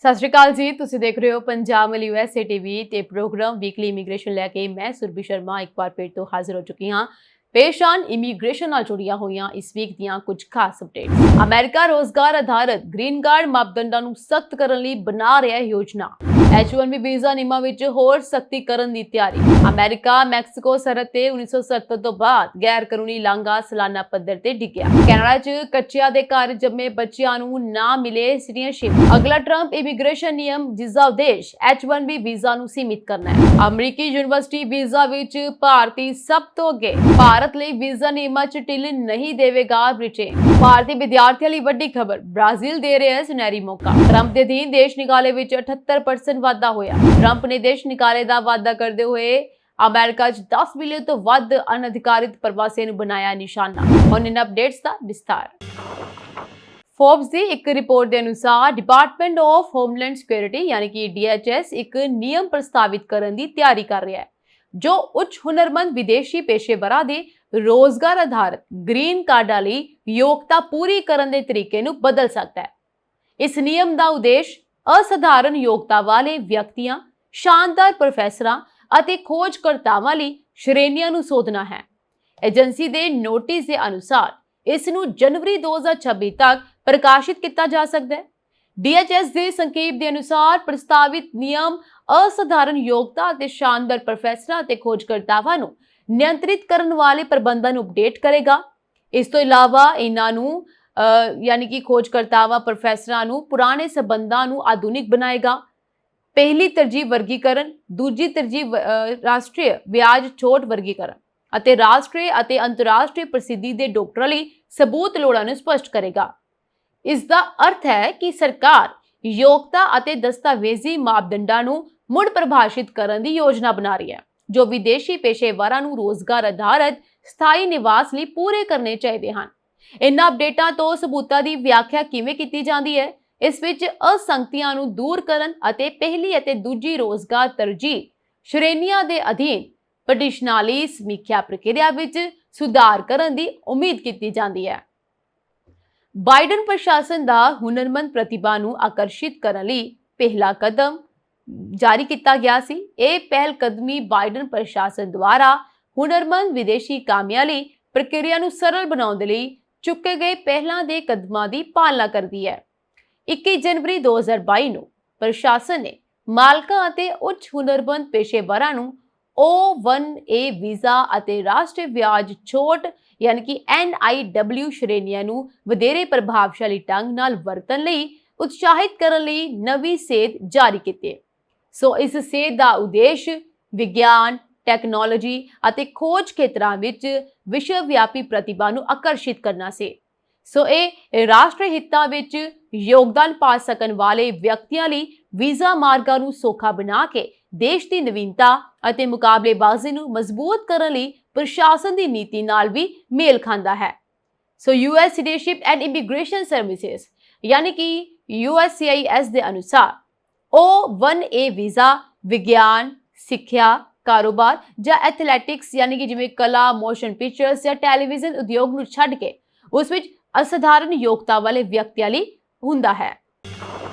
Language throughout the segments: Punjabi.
ਸਤਿ ਸ਼੍ਰੀ ਅਕਾਲ ਜੀ। ਤੁਸੀਂ ਦੇਖ ਰਹੇ ਹੋ ਪੰਜਾਬ ਮਲ USA ਟੀਵੀ ਤੇ ਪ੍ਰੋਗਰਾਮ ਵੀਕਲੀ ਇਮੀਗ੍ਰੇਸ਼ਨ ਲੈ ਕੇ ਮੈਂ ਸੁਰਭੀ ਸ਼ਰਮਾ ਇੱਕ ਵਾਰ ਫਿਰ ਤੋਂ ਹਾਜ਼ਰ ਹੋ ਚੁੱਕੀ ਹਾਂ। ਪੇਸ਼ ਆਨ ਇਮੀਗ੍ਰੇਸ਼ਨ ਨਾਲ ਜੁੜੀਆਂ ਹੋਈਆਂ ਇਸ ਵੀਕ ਦੀਆਂ ਕੁਝ ਖਾਸ ਅਪਡੇਟਸ। ਅਮਰੀਕਾ ਰੋਜ਼ਗਾਰ ਆਧਾਰਿਤ ਗ੍ਰੀਨ ਕਾਰਡ ਮਾਪਦੰਡਾਂ ਨੂੰ ਸਖਤ ਕਰਨ ਲਈ ਬਣਾ ਰਿਹਾ ਹੈ ਯੋਜਨਾ। H1B ਵੀਜ਼ਾ ਨਿਯਮਾਂ ਵਿੱਚ ਹੋਰ ਸਖਤੀ ਕਰਨ ਦੀ ਤਿਆਰੀ। ਅਮਰੀਕਾ ਮੈਕਸੀਕੋ ਸਰਹੱਦ ਤੇ 1970 ਤੋਂ ਬਾਅਦ ਗੈਰ ਕਾਨੂੰਨੀ ਲਾਂਘਾ ਸਾਲਾਨਾ ਪੱਧਰ ਤੇ ਡਿੱਗਿਆ। ਕੈਨੇਡਾ 'ਚ ਕੱਚਿਆਂ ਦੇ ਘਰ ਜੰਮੇ ਬੱਚਿਆਂ ਨੂੰ ਨਾ ਮਿਲੇ ਸਿਟੀਜ਼ਨਸ਼ਿਪ। ਅਗਲਾ ਟਰੰਪ ਇਮੀਗ੍ਰੇਸ਼ਨ ਨਿਯਮ ਜਿਸ ਦਾ ਉਦੇਸ਼ H1B ਵੀਜ਼ਾ ਨੂੰ ਸੀਮਿਤ ਕਰਨਾ ਹੈ। ਅਮਰੀਕੀ ਯੂਨੀਵਰਸਿਟੀ ਵੀਜ਼ਾ ਵਿੱਚ ਭਾਰਤੀ ਸਭ ਤੋਂ ਅੱਗੇ। ਭਾਰਤ ਲਈ ਵੀਜ਼ਾ ਨਿਯਮਾਂ 'ਚ ਢਿੱਲ ਨਹੀਂ ਦੇਵੇਗਾ ਬ੍ਰਿਟੇਨ। ਭਾਰਤੀ ਵਿਦਿਆਰਥੀਆਂ ਲਈ ਵੱਡੀ ਖਬਰ, ਬ੍ਰਾਜ਼ੀਲ ਦੇ ਰਿਹਾ ਸੁਨਹਿਰੀ ਮੌਕਾ। ਟਰੰਪ ਦੇ ਅਧੀਨ ਦੇਸ਼ ਨਿਕਾਲੇ ਵਿੱਚ 78% ਵਾਧਾ ਹੋਇਆ। ਟਰੰਪ ਨੇ ਦੇਸ਼ ਨਿਕਾਲੇ ਦਾ ਵਾਅਦਾ ਕਰਦੇ ਹੋਏ ਅਮਰੀਕਾ 'ਚ 10 ਮਿਲੀਅਨ ਤੋਂ ਵੱਧ ਅਨਅਧਿਕਾਰਿਤ ਪ੍ਰਵਾਸੀਆਂ ਨੂੰ ਬਣਾਇਆ ਨਿਸ਼ਾਨਾ। ਹੁਣ ਇਨ ਅਪਡੇਟਸ ਦਾ ਵਿਸਥਾਰ। ਫੋਰਬਸ ਦੀ ਇੱਕ ਰਿਪੋਰਟ ਦੇ ਅਨੁਸਾਰ ਡਿਪਾਰਟਮੈਂਟ ਆਫ ਹੋਮਲੈਂਡ ਸਿਕਿਉਰਿਟੀ ਯਾਨੀ ਕਿ DHS ਇੱਕ ਨਿਯਮ ਪ੍ਰਸਤਾਵਿਤ ਕਰਨ ਦੀ ਤਿਆਰੀ ਕਰ ਰਿਹਾ ਹੈ ਜੋ ਉੱਚ ਹੁਨਰਮੰਦ ਵਿਦੇਸ਼ੀ ਪੇਸ਼ੇਵਰਾਂ ਦੇ ਰੋਜ਼ਗਾਰ ਆਧਾਰਿਤ ਗ੍ਰੀਨ ਕਾਰਡਾਂ ਲਈ ਯੋਗਤਾ ਪੂਰੀ ਕਰਨ ਦੇ ਤਰੀਕੇ ਨੂੰ ਬਦਲ ਸਕਦਾ ਹੈ। ਇਸ ਨਿਯਮ ਦਾ ਉਦੇਸ਼ ਅਸਾਧਾਰਨ ਯੋਗਤਾ ਵਾਲੇ ਵਿਅਕਤੀਆਂ, ਸ਼ਾਨਦਾਰ ਪ੍ਰੋਫੈਸਰਾਂ ਅਤੇ ਖੋਜਕਰਤਾਵਾਂ ਲਈ ਸ਼੍ਰੇਣੀਆਂ ਨੂੰ ਸੋਧਣਾ ਹੈ। ਏਜੰਸੀ ਦੇ ਨੋਟਿਸ ਦੇ ਅਨੁਸਾਰ ਇਸ ਨੂੰ ਜਨਵਰੀ 2026 ਤੱਕ ਪ੍ਰਕਾਸ਼ਿਤ ਕੀਤਾ ਜਾ ਸਕਦਾ ਹੈ। DHS ਦੇ ਸੰਖੇਪ ਦੇ ਅਨੁਸਾਰ ਪ੍ਰਸਤਾਵਿਤ ਨਿਯਮ ਅਸਾਧਾਰਨ ਯੋਗਤਾ ਅਤੇ ਸ਼ਾਨਦਾਰ ਪ੍ਰੋਫੈਸਰਾਂ ਅਤੇ ਖੋਜਕਰਤਾਵਾਂ ਨੂੰ ਨਿਯੰਤਰਿਤ ਕਰਨ ਵਾਲੇ ਪ੍ਰਬੰਧਾਂ ਨੂੰ ਅਪਡੇਟ ਕਰੇਗਾ। ਇਸ ਤੋਂ ਇਲਾਵਾ ਇਹਨਾਂ ਨੂੰ ਯਾਨੀ ਕਿ ਖੋਜਕਰਤਾਵਾਂ ਪ੍ਰੋਫੈਸਰਾਂ ਨੂੰ ਪੁਰਾਣੇ ਸੰਬੰਧਾਂ ਨੂੰ ਆਧੁਨਿਕ ਬਣਾਏਗਾ। ਪਹਿਲੀ ਤਰਜੀਹ ਵਰਗੀਕਰਨ, ਦੂਜੀ ਤਰਜੀਹ ਰਾਸ਼ਟਰੀ ਵਿਆਜ ਛੋਟ ਵਰਗੀਕਰਨ ਅਤੇ ਰਾਸ਼ਟਰੀ ਅਤੇ ਅੰਤਰਰਾਸ਼ਟਰੀ ਪ੍ਰਸਿੱਧੀ ਦੇ ਡਾਕਟਰਾਂ ਲਈ ਸਬੂਤ ਲੋੜਾਂ ਨੂੰ ਸਪਸ਼ਟ ਕਰੇਗਾ। ਇਸ ਦਾ ਅਰਥ ਹੈ ਕਿ ਸਰਕਾਰ ਯੋਗਤਾ ਅਤੇ ਦਸਤਾਵੇਜ਼ੀ ਮਾਪਦੰਡਾਂ ਨੂੰ ਮੁੜ ਪਰਿਭਾਸ਼ਿਤ ਕਰਨ ਦੀ ਯੋਜਨਾ ਬਣਾ ਰਹੀ ਹੈ ਜੋ ਵਿਦੇਸ਼ੀ ਪੇਸ਼ੇਵਰਾਂ ਨੂੰ ਰੋਜ਼ਗਾਰ ਆਧਾਰਿਤ ਸਥਾਈ ਨਿਵਾਸ ਲਈ ਪੂਰੇ ਕਰਨੇ ਚਾਹੀਦੇ ਹਨ। ਇਨ੍ਹਾਂ ਅਪਡੇਟਾਂ ਤੋਂ ਸਬੂਤਾਂ ਦੀ ਵਿਆਖਿਆ ਕਿਵੇਂ ਕੀਤੀ ਜਾਂਦੀ ਹੈ, ਇਸ ਵਿੱਚ ਅਸੰਗਤੀਆਂ ਨੂੰ ਦੂਰ ਕਰਨ ਅਤੇ ਪਹਿਲੀ ਅਤੇ ਦੂਜੀ ਰੋਜ਼ਗਾਰ ਤਰਜੀਹ ਸ਼੍ਰੇਣੀਆਂ ਦੇ ਅਧੀਨ ਪਟੀਸ਼ਨਾਲੀ ਸਮੀਖਿਆ ਪ੍ਰਕਿਰਿਆ ਵਿੱਚ ਸੁਧਾਰ ਕਰਨ ਦੀ ਉਮੀਦ ਕੀਤੀ ਜਾਂਦੀ ਹੈ। ਬਾਈਡਨ ਪ੍ਰਸ਼ਾਸਨ ਦਾ ਹੁਨਰਮੰਦ ਪ੍ਰਤਿਭਾ ਨੂੰ ਆਕਰਸ਼ਿਤ ਕਰਨ ਲਈ ਪਹਿਲਾ ਕਦਮ ਜਾਰੀ ਕੀਤਾ ਗਿਆ ਸੀ। ਇਹ ਪਹਿਲ ਕਦਮੀ ਬਾਈਡਨ ਪ੍ਰਸ਼ਾਸਨ ਦੁਆਰਾ ਹੁਨਰਮੰਦ ਵਿਦੇਸ਼ੀ ਕਾਮਿਆਂ ਲਈ ਪ੍ਰਕਿਰਿਆ ਨੂੰ ਸਰਲ ਬਣਾਉਣ ਦੇ ਲਈ ਚੁੱਕੇ ਗਏ ਪਹਿਲਾਂ ਦੇ ਕਦਮਾਂ ਦੀ ਪਾਲਣਾ ਕਰਦੀ ਹੈ। 21 ਜਨਵਰੀ 2022 ਨੂੰ ਪ੍ਰਸ਼ਾਸਨ ਨੇ ਮਾਲਕਾਂ ਅਤੇ ਉੱਚ ਹੁਨਰਮੰਦ ਪੇਸ਼ੇਵਰਾਂ ਨੂੰ O1A ਵੀਜ਼ਾ ਅਤੇ ਰਾਸ਼ਟਰੀ ਵਿਆਜ ਛੋਟ ਯਾਨੀ ਕਿ NIW ਸ਼੍ਰੇਣੀਆਂ ਨੂੰ ਵਧੇਰੇ ਪ੍ਰਭਾਵਸ਼ਾਲੀ ਢੰਗ ਨਾਲ ਵਰਤਣ ਲਈ ਉਤਸ਼ਾਹਿਤ ਕਰਨ ਲਈ ਨਵੀਂ ਸੇਧ ਜਾਰੀ ਕੀਤੀ। ਸੋ ਇਸ ਸੇਧ ਦਾ ਉਦੇਸ਼ ਵਿਗਿਆਨ, ਟੈਕਨੋਲੋਜੀ ਅਤੇ ਖੋਜ ਖੇਤਰਾਂ ਵਿੱਚ ਵਿਸ਼ਵ ਵਿਆਪੀ ਪ੍ਰਤਿਭਾ ਨੂੰ ਆਕਰਸ਼ਿਤ ਕਰਨਾ ਸੀ। ਸੋ ਇਹ ਰਾਸ਼ਟਰੀ ਹਿੱਤਾਂ ਵਿੱਚ ਯੋਗਦਾਨ ਪਾ ਸਕਣ ਵਾਲੇ ਵਿਅਕਤੀਆਂ ਲਈ ਵੀਜ਼ਾ ਮਾਰਗਾਂ ਨੂੰ ਸੌਖਾ ਬਣਾ ਕੇ ਦੇਸ਼ ਦੀ ਨਵੀਨਤਾ ਅਤੇ ਮੁਕਾਬਲੇਬਾਜ਼ੀ ਨੂੰ ਮਜ਼ਬੂਤ ਕਰਨ ਲਈ ਪ੍ਰਸ਼ਾਸਨ ਦੀ ਨੀਤੀ ਨਾਲ ਵੀ ਮੇਲ ਖਾਂਦਾ ਹੈ। ਸੋ US citizenship and immigration services ਯਾਨੀ ਕਿ USCIS ਦੇ ਅਨੁਸਾਰ O1A ਵੀਜ਼ਾ ਵਿਗਿਆਨ, ਸਿੱਖਿਆ, ਕਾਰੋਬਾਰ ਜਾਂ ਐਥਲੈਟਿਕਸ ਯਾਨੀ ਕਿ ਜਿਵੇਂ ਕਲਾ, ਮੋਸ਼ਨ ਪਿਕਚਰਸ ਜਾਂ ਟੈਲੀਵਿਜ਼ਨ ਉਦਯੋਗ ਨੂੰ ਛੱਡ ਕੇ ਉਸ ਵਿੱਚ ਅਸਾਧਾਰਨ ਯੋਗਤਾ ਵਾਲੇ ਵਿਅਕਤੀਆਂ ਲਈ ਹੁੰਦਾ ਹੈ।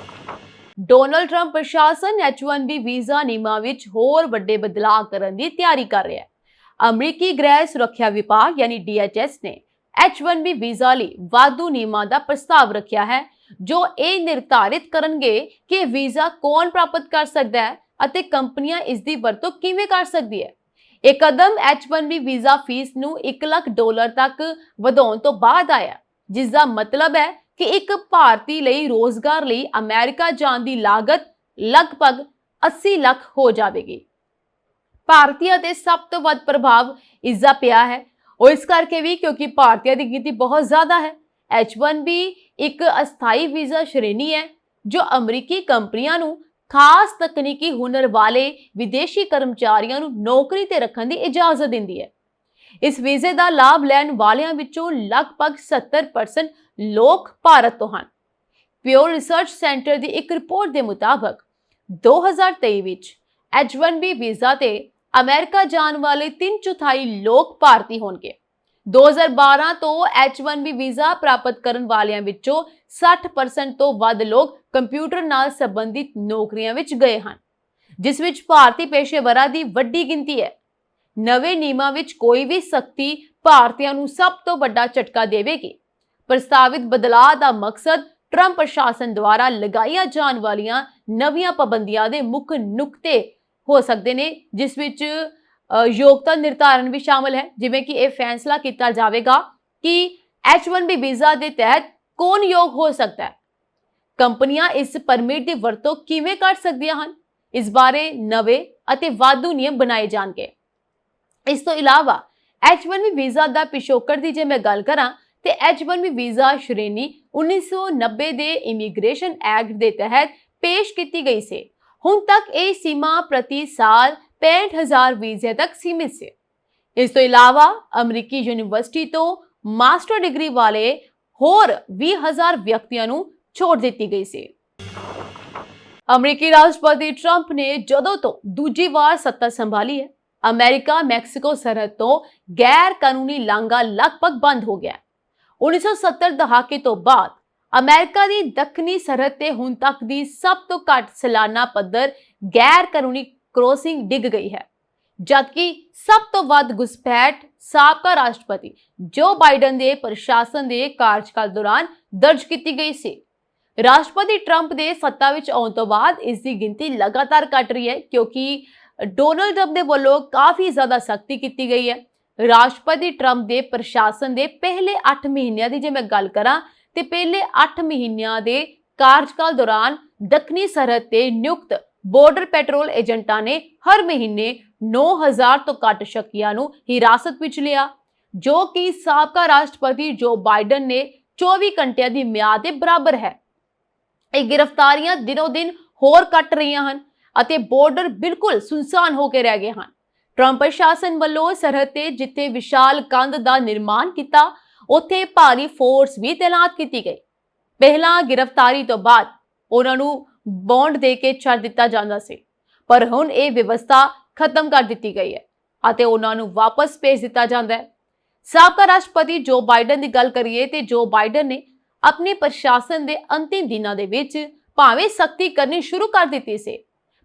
ਡੋਨਾਲਡ ਟਰੰਪ ਪ੍ਰਸ਼ਾਸਨ H1B ਵੀਜ਼ਾ ਨਿਯਮਾਂ ਵਿੱਚ ਹੋਰ ਵੱਡੇ ਬਦਲਾਅ ਕਰਨ ਦੀ ਤਿਆਰੀ ਕਰ ਰਿਹਾ ਹੈ। ਅਮਰੀਕੀ ਗ੍ਰਹਿ ਸੁਰੱਖਿਆ ਵਿਭਾਗ ਯਾਨੀ DHS ਨੇ H1B ਵੀਜ਼ਾ ਲਈ ਵਾਧੂ ਨਿਯਮਾਂ ਦਾ ਪ੍ਰਸਤਾਵ ਰੱਖਿਆ ਹੈ ਜੋ ਇਹ ਨਿਰਧਾਰਿਤ ਕਰਨਗੇ ਕਿ ਵੀਜ਼ਾ ਕੌਣ ਪ੍ਰਾਪਤ ਕਰ ਸਕਦਾ ਹੈ ਅਤੇ ਕੰਪਨੀਆਂ ਇਸ ਦੀ ਵਰਤੋਂ ਕਿਵੇਂ ਕਰ ਸਕਦੀ ਹੈ। ਇਹ ਕਦਮ H1B ਵੀਜ਼ਾ ਫੀਸ ਨੂੰ $1 ਲੱਖ ਤੱਕ ਵਧਾਉਣ ਤੋਂ ਬਾਅਦ ਆਇਆ, ਜਿਸ ਦਾ ਮਤਲਬ ਹੈ ਕਿ ਇੱਕ ਭਾਰਤੀ ਲਈ ਰੋਜ਼ਗਾਰ ਲਈ ਅਮਰੀਕਾ ਜਾਣ ਦੀ ਲਾਗਤ ਲਗਭਗ 80 ਲੱਖ ਹੋ ਜਾਵੇਗੀ। ਭਾਰਤੀਆਂ ਤੇ ਸਭ ਤੋਂ ਵੱਧ ਪ੍ਰਭਾਵ ਇਸ ਦਾ ਪਿਆ ਹੈ, ਉਹ ਇਸ ਕਰਕੇ ਵੀ ਕਿਉਂਕਿ ਭਾਰਤੀਆਂ ਦੀ ਗਿਣਤੀ ਬਹੁਤ ਜ਼ਿਆਦਾ ਹੈ। H1B ਇੱਕ ਅਸਥਾਈ ਵੀਜ਼ਾ ਸ਼੍ਰੇਣੀ ਹੈ ਜੋ ਅਮਰੀਕੀ ਕੰਪਨੀਆਂ ਨੂੰ ਖਾਸ ਤਕਨੀਕੀ ਹੁਨਰ ਵਾਲੇ ਵਿਦੇਸ਼ੀ ਕਰਮਚਾਰੀਆਂ ਨੂੰ ਨੌਕਰੀ ਤੇ ਰੱਖਣ ਦੀ ਇਜਾਜ਼ਤ ਦਿੰਦੀ ਹੈ। ਇਸ ਵੀਜ਼ੇ ਦਾ ਲਾਭ ਲੈਣ ਵਾਲਿਆਂ ਵਿੱਚੋਂ ਲਗਭਗ 70% ਲੋਕ ਭਾਰਤ ਤੋਂ ਹਨ। ਪਿਓਰ ਰਿਸਰਚ ਸੈਂਟਰ ਦੀ ਇੱਕ ਰਿਪੋਰਟ ਦੇ ਮੁਤਾਬਕ 2023 ਵਿੱਚ H1B ਵੀਜ਼ਾ ਤੇ ਅਮਰੀਕਾ ਜਾਣ ਵਾਲੇ 3/4 ਲੋਕ ਭਾਰਤੀ ਹੋਣਗੇ। 2012 ਤੋਂ H1B ਵੀਜ਼ਾ ਪ੍ਰਾਪਤ ਕਰਨ ਵਾਲਿਆਂ ਵਿੱਚੋਂ 60% ਤੋਂ ਵੱਧ ਲੋਕ ਕੰਪਿਊਟਰ ਨਾਲ ਸੰਬੰਧਿਤ ਨੌਕਰੀਆਂ ਵਿੱਚ ਗਏ ਹਨ, ਜਿਸ ਵਿੱਚ ਭਾਰਤੀ ਪੇਸ਼ੇਵਰਾਂ ਦੀ ਵੱਡੀ ਗਿਣਤੀ ਹੈ। ਨਵੇਂ ਨਿਯਮਾਂ ਵਿੱਚ ਕੋਈ ਵੀ ਸਖਤੀ ਭਾਰਤੀਆਂ ਨੂੰ ਸਭ ਤੋਂ ਵੱਡਾ ਝਟਕਾ ਦੇਵੇਗੀ। ਪ੍ਰਸਤਾਵਿਤ ਬਦਲਾਅ ਦਾ ਮਕਸਦ ਟਰੰਪ ਪ੍ਰਸ਼ਾਸਨ ਦੁਆਰਾ ਲਗਾਈਆਂ ਜਾਣ ਵਾਲੀਆਂ ਨਵੀਆਂ ਪਾਬੰਦੀਆਂ ਦੇ ਮੁੱਖ ਨੁਕਤੇ ਹੋ ਸਕਦੇ ਨੇ, ਜਿਸ ਵਿੱਚ ਯੋਗਤਾ ਨਿਰਧਾਰਨ ਵੀ ਸ਼ਾਮਲ ਹੈ। ਜਿਵੇਂ ਕਿ ਇਹ ਫੈਸਲਾ ਕੀਤਾ ਜਾਵੇਗਾ ਕਿ H1B ਵੀਜ਼ਾ ਦੇ ਤਹਿਤ ਕੌਣ ਯੋਗ ਹੋ ਸਕਦਾ ਹੈ, ਕੰਪਨੀਆਂ ਇਸ ਪਰਮਿਟ ਦੀ ਵਰਤੋਂ ਕਿਵੇਂ ਕਰ ਸਕਦੀਆਂ ਹਨ, ਇਸ ਬਾਰੇ ਨਵੇਂ ਅਤੇ ਵਾਧੂ ਨਿਯਮ ਬਣਾਏ ਜਾਣਗੇ। ਇਸ ਤੋਂ ਇਲਾਵਾ H1B ਵੀਜ਼ਾ ਦਾ ਪਿਛੋਕੜ ਦੀ ਜੇ ਮੈਂ ਗੱਲ ਕਰਾਂ ਤੇ H1B ਵੀਜ਼ਾ ਸ਼੍ਰੇਣੀ 1990 ਦੇ ਇਮੀਗ੍ਰੇਸ਼ਨ ਐਕਟ ਦੇ ਤਹਿਤ ਪੇਸ਼ ਕੀਤੀ ਗਈ ਸੀ। ਹੁਣ ਤੱਕ ਇਹ ਸੀਮਾ ਪ੍ਰਤੀ ਸਾਲ 65,000 ਵੀਜ਼ੇ ਤੱਕ ਸੀਮਿਤ ਸੀ। ਇਸ ਤੋਂ ਇਲਾਵਾ ਅਮਰੀਕੀ ਯੂਨੀਵਰਸਿਟੀ ਤੋਂ ਮਾਸਟਰ ਡਿਗਰੀ ਵਾਲੇ ਹੋਰ 20,000 ਵਿਅਕਤੀਆਂ ਨੂੰ ਛੋਟ ਦਿੱਤੀ ਗਈ ਸੀ। ਅਮਰੀਕੀ ਰਾਸ਼ਟਰਪਤੀ ਟਰੰਪ ਨੇ ਜਦੋਂ ਤੋਂ ਦੂਜੀ ਵਾਰ ਸੱਤਾ ਸੰਭਾਲੀ ਹੈ, ਅਮਰੀਕਾ ਮੈਕਸੀਕੋ ਸਰਹੱਦ ਤੋਂ ਗੈਰ ਕਾਨੂੰਨੀ ਲਾਂਘਾ ਲਗਭਗ ਬੰਦ ਹੋ ਗਿਆ। 1970 ਦਹਾਕੇ ਤੋਂ ਬਾਅਦ ਅਮਰੀਕਾ ਦੀ ਦੱਖਣੀ ਸਰਹੱਦ ਤੇ ਹੁਣ ਤੱਕ ਦੀ ਸਭ ਤੋਂ ਘੱਟ ਸਾਲਾਨਾ ਪੱਧਰ ਗੈਰ ਕਾਨੂੰਨੀ ਕ੍ਰੋਸਿੰਗ ਡਿੱਗ ਗਈ ਹੈ, ਜਦਕਿ ਸਭ ਤੋਂ ਵੱਧ ਘੁਸਪੈਠ ਸਾਬਕਾ ਰਾਸ਼ਟਰਪਤੀ ਜੋ ਬਾਈਡਨ ਦੇ ਪ੍ਰਸ਼ਾਸਨ ਦੇ ਕਾਰਜਕਾਲ ਦੌਰਾਨ ਦਰਜ ਕੀਤੀ ਗਈ ਸੀ। ਰਾਸ਼ਟਰਪਤੀ ਟਰੰਪ ਦੇ ਸੱਤਾ ਵਿੱਚ ਆਉਣ ਤੋਂ ਬਾਅਦ ਇਸ ਦੀ ਗਿਣਤੀ ਲਗਾਤਾਰ ਘਟ ਰਹੀ ਹੈ, ਕਿਉਂਕਿ ਡੋਨਾਲਡ ਟਰੰਪ ਦੇ ਵੱਲੋਂ ਕਾਫੀ ਜ਼ਿਆਦਾ ਸਖਤੀ ਕੀਤੀ ਗਈ ਹੈ। ਰਾਸ਼ਟਰਪਤੀ ਟਰੰਪ ਦੇ ਪ੍ਰਸ਼ਾਸਨ ਦੇ ਪਹਿਲੇ 8 ਮਹੀਨਿਆਂ ਦੀ ਜੇ ਮੈਂ ਗੱਲ ਕਰਾਂ ਤੇ ਪਹਿਲੇ 8 ਮਹੀਨਿਆਂ ਦੇ ਕਾਰਜਕਾਲ ਦੌਰਾਨ ਦੱਖਣੀ ਸਰਹੱਦ ਤੇ ਨਿਯੁਕਤ ਬਾਰਡਰ ਪੈਟਰੋਲ ਏਜੰਟਾਂ ਨੇ ਹਰ ਮਹੀਨੇ 9,000 ਤੋਂ ਘੱਟ ਸ਼ੱਕੀਆਂ ਨੂੰ ਹਿਰਾਸਤ ਵਿੱਚ ਲਿਆ, ਜੋ ਕਿ ਸਾਬਕਾ ਰਾਸ਼ਟਰਪਤੀ ਜੋ ਬਾਈਡਨ ਨੇ 24 ਘੰਟਿਆਂ ਦੀ ਮਿਆਦ ਦੇ ਬਰਾਬਰ ਹੈ। ਇਹ ਗ੍ਰਿਫਤਾਰੀਆਂ ਦਿਨੋਂ ਦਿਨ ਹੋਰ ਘਟ ਰਹੀਆਂ ਹਨ ਅਤੇ ਬਾਰਡਰ ਬਿਲਕੁਲ ਸੁਨਸਾਨ ਹੋ ਕੇ ਰਹਿ ਗਏ ਹਨ। ਟਰੰਪ ਪ੍ਰਸ਼ਾਸਨ ਵੱਲੋਂ ਸਰਹੱਦ ਤੇ ਜਿੱਥੇ ਵਿਸ਼ਾਲ ਕੰਧ ਦਾ ਨਿਰਮਾਣ ਕੀਤਾ, ਉੱਥੇ ਭਾਰੀ ਫੋਰਸ ਵੀ ਤੈਨਾਤ ਕੀਤੀ ਗਈ। ਪਹਿਲਾਂ ਗ੍ਰਿਫਤਾਰੀ ਤੋਂ ਬਾਅਦ ਉਹਨਾਂ ਨੂੰ ਬੌਂਡ ਦੇ ਕੇ ਛੱਡ ਦਿੱਤਾ ਜਾਂਦਾ ਸੀ, ਪਰ ਹੁਣ ਇਹ ਵਿਵਸਥਾ ਖਤਮ ਕਰ ਦਿੱਤੀ ਗਈ ਹੈ ਅਤੇ ਉਹਨਾਂ ਨੂੰ ਵਾਪਸ ਭੇਜ ਦਿੱਤਾ ਜਾਂਦਾ ਹੈ। ਸਾਬਕਾ ਰਾਸ਼ਟਰਪਤੀ ਜੋ ਬਾਈਡਨ ਦੀ ਗੱਲ ਕਰੀਏ ਤੇ ਜੋ ਬਾਈਡਨ ਨੇ ਆਪਣੇ ਪ੍ਰਸ਼ਾਸਨ ਦੇ ਅੰਤਿਮ ਦਿਨਾਂ ਦੇ ਵਿੱਚ ਭਾਵੇਂ ਸਖਤੀ ਕਰਨੀ ਸ਼ੁਰੂ ਕਰ ਦਿੱਤੀ ਸੀ,